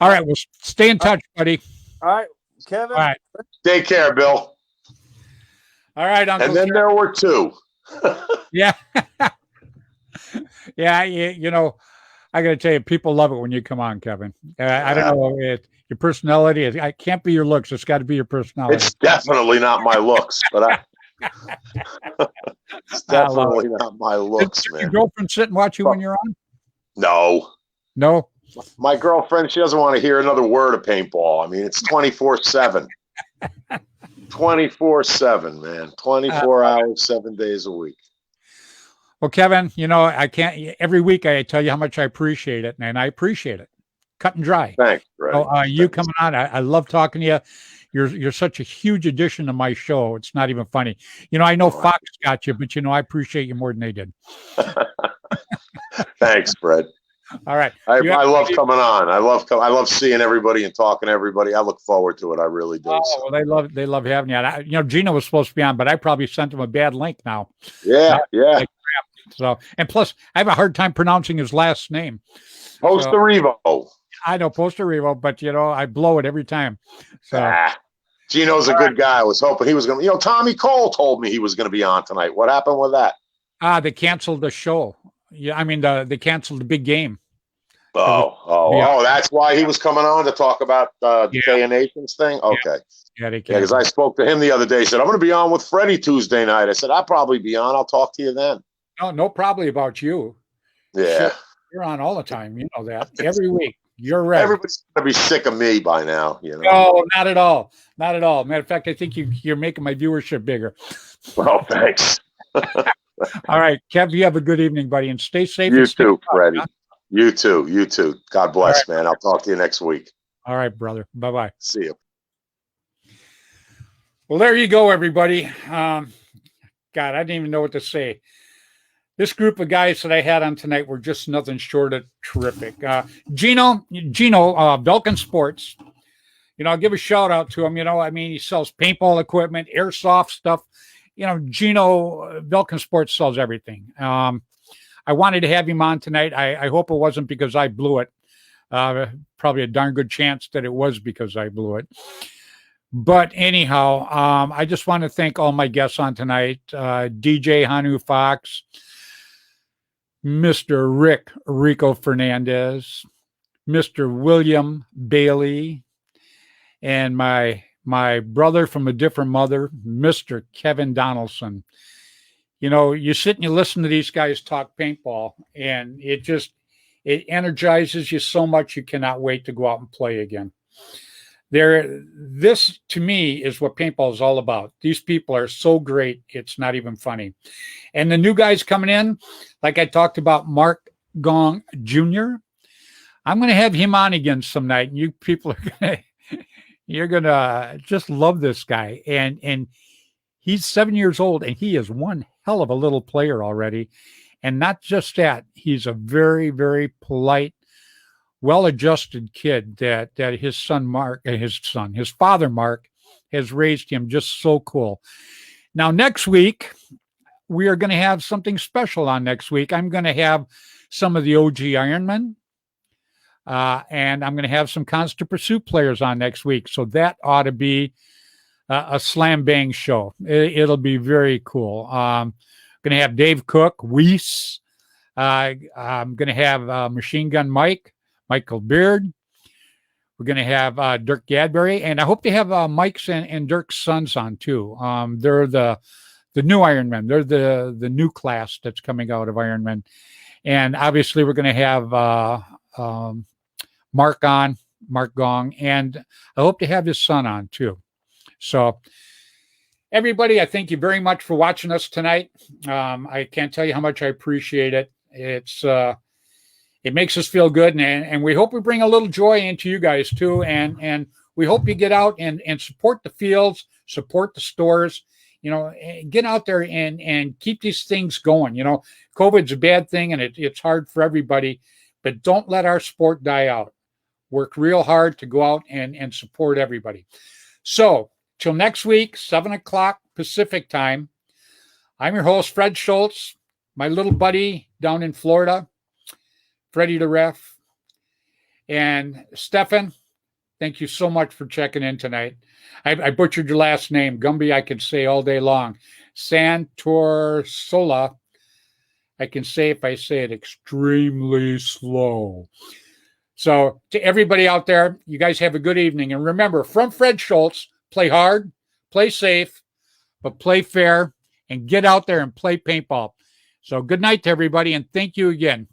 all right. Well, stay in touch, buddy. All right, Kevin. All right. Take care, Bill. All right, Uncle. And then there were 2. Yeah. Yeah. I got to tell you, people love it when you come on, Kevin. I don't know. Your personality, it can't be your looks. It's got to be your personality. It's definitely not my looks, but it's definitely not my looks, man. Your girlfriend sit and watch you when you're on? No. My girlfriend, she doesn't want to hear another word of paintball. I mean, it's 24/7. 24/7, man. 24 hours, 7 days a week. Well, Kevin, I can't. Every week I tell you how much I appreciate it, and I appreciate it. Cut and dry. Thanks, Fred. You coming on, I love talking to you. You're such a huge addition to my show. It's not even funny. I know Fox got you, but I appreciate you more than they did. Thanks, Fred. All right. I love coming on. I love seeing everybody and talking to everybody. I look forward to it. I really do. Oh, well, they love having you. Gino was supposed to be on, but I probably sent him a bad link now. Yeah. So, and plus, I have a hard time pronouncing his last name. Posterivo. I know Posterivo, but I blow it every time. So Gino's a good guy. I was hoping he was going to. Tommy Cole told me he was going to be on tonight. What happened with that? They canceled the show. Yeah, I mean, they canceled the big game. That's why he was coming on to talk about the K Nations thing. Okay. Yeah, because I spoke to him the other day. He said, I'm going to be on with Freddy Tuesday night. I said, I'll probably be on. I'll talk to you then. No, probably about you. Yeah. You're on all the time. You know that. Every week. You're right. Everybody's going to be sick of me by now. No, not at all. Not at all. Matter of fact, I think you're making my viewership bigger. Well, thanks. All right, Kev, you have a good evening, buddy, and stay safe. You too, Freddy. You too. God bless, man. I'll talk to you next week. All right, brother. Bye-bye. See you. Well, there you go, everybody. God, I didn't even know what to say. This group of guys that I had on tonight were just nothing short of terrific. Gino, Belkin Sports. I'll give a shout out to him. He sells paintball equipment, airsoft stuff. Gino Belkin Sports sells everything. I wanted to have him on tonight. I hope it wasn't because I blew it. Probably a darn good chance that it was because I blew it. But anyhow, I just want to thank all my guests on tonight. DJ Hanu Fox, Mr. Rick Rico Fernandez, Mr. William Bailey, and my brother from a different mother, Mr. Kevin Donaldson. You know, you sit and you listen to these guys talk paintball, and it energizes you so much you cannot wait to go out and play again. This, to me, is what paintball is all about. These people are so great, it's not even funny. And the new guys coming in, like I talked about, Mark Gong Jr., I'm going to have him on again some night, and you people are you're going to just love this guy. And he's 7 years old, and he is one hell of a little player already. And not just that, he's a very, very polite, well-adjusted kid that his father Mark has raised him just so cool. Now, next week, we are going to have something special on next week. I'm going to have some of the OG Ironmen, and I'm going to have some Constant Pursuit players on next week. So that ought to be a slam bang show. It'll be very cool. Going to have Dave Cook, Weiss. I'm going to have Machine Gun Michael Beard. We're going to have Dirk Gadbury, and I hope to have Mike's and Dirk's sons on too. They're the new Ironmen. They're the new class that's coming out of Ironmen, and obviously we're going to have Mark Gong, and I hope to have his son on too. So, everybody, I thank you very much for watching us tonight. I can't tell you how much I appreciate it. It makes us feel good, and we hope we bring a little joy into you guys too. And we hope you get out and support the fields, support the stores. You know, get out there and keep these things going. You know, COVID's a bad thing, and it's hard for everybody, but don't let our sport die out. Work real hard to go out and support everybody. So, till next week, 7 o'clock Pacific time, I'm your host, Fred Schultz, my little buddy down in Florida, Freddy the Ref. And Stefan, thank you so much for checking in tonight. I butchered your last name. Gumby, I can say all day long. Santorsola, I can say if I say it extremely slow. So to everybody out there, you guys have a good evening. And remember, from Fred Schultz, play hard, play safe, but play fair, and get out there and play paintball. So good night to everybody, and thank you again.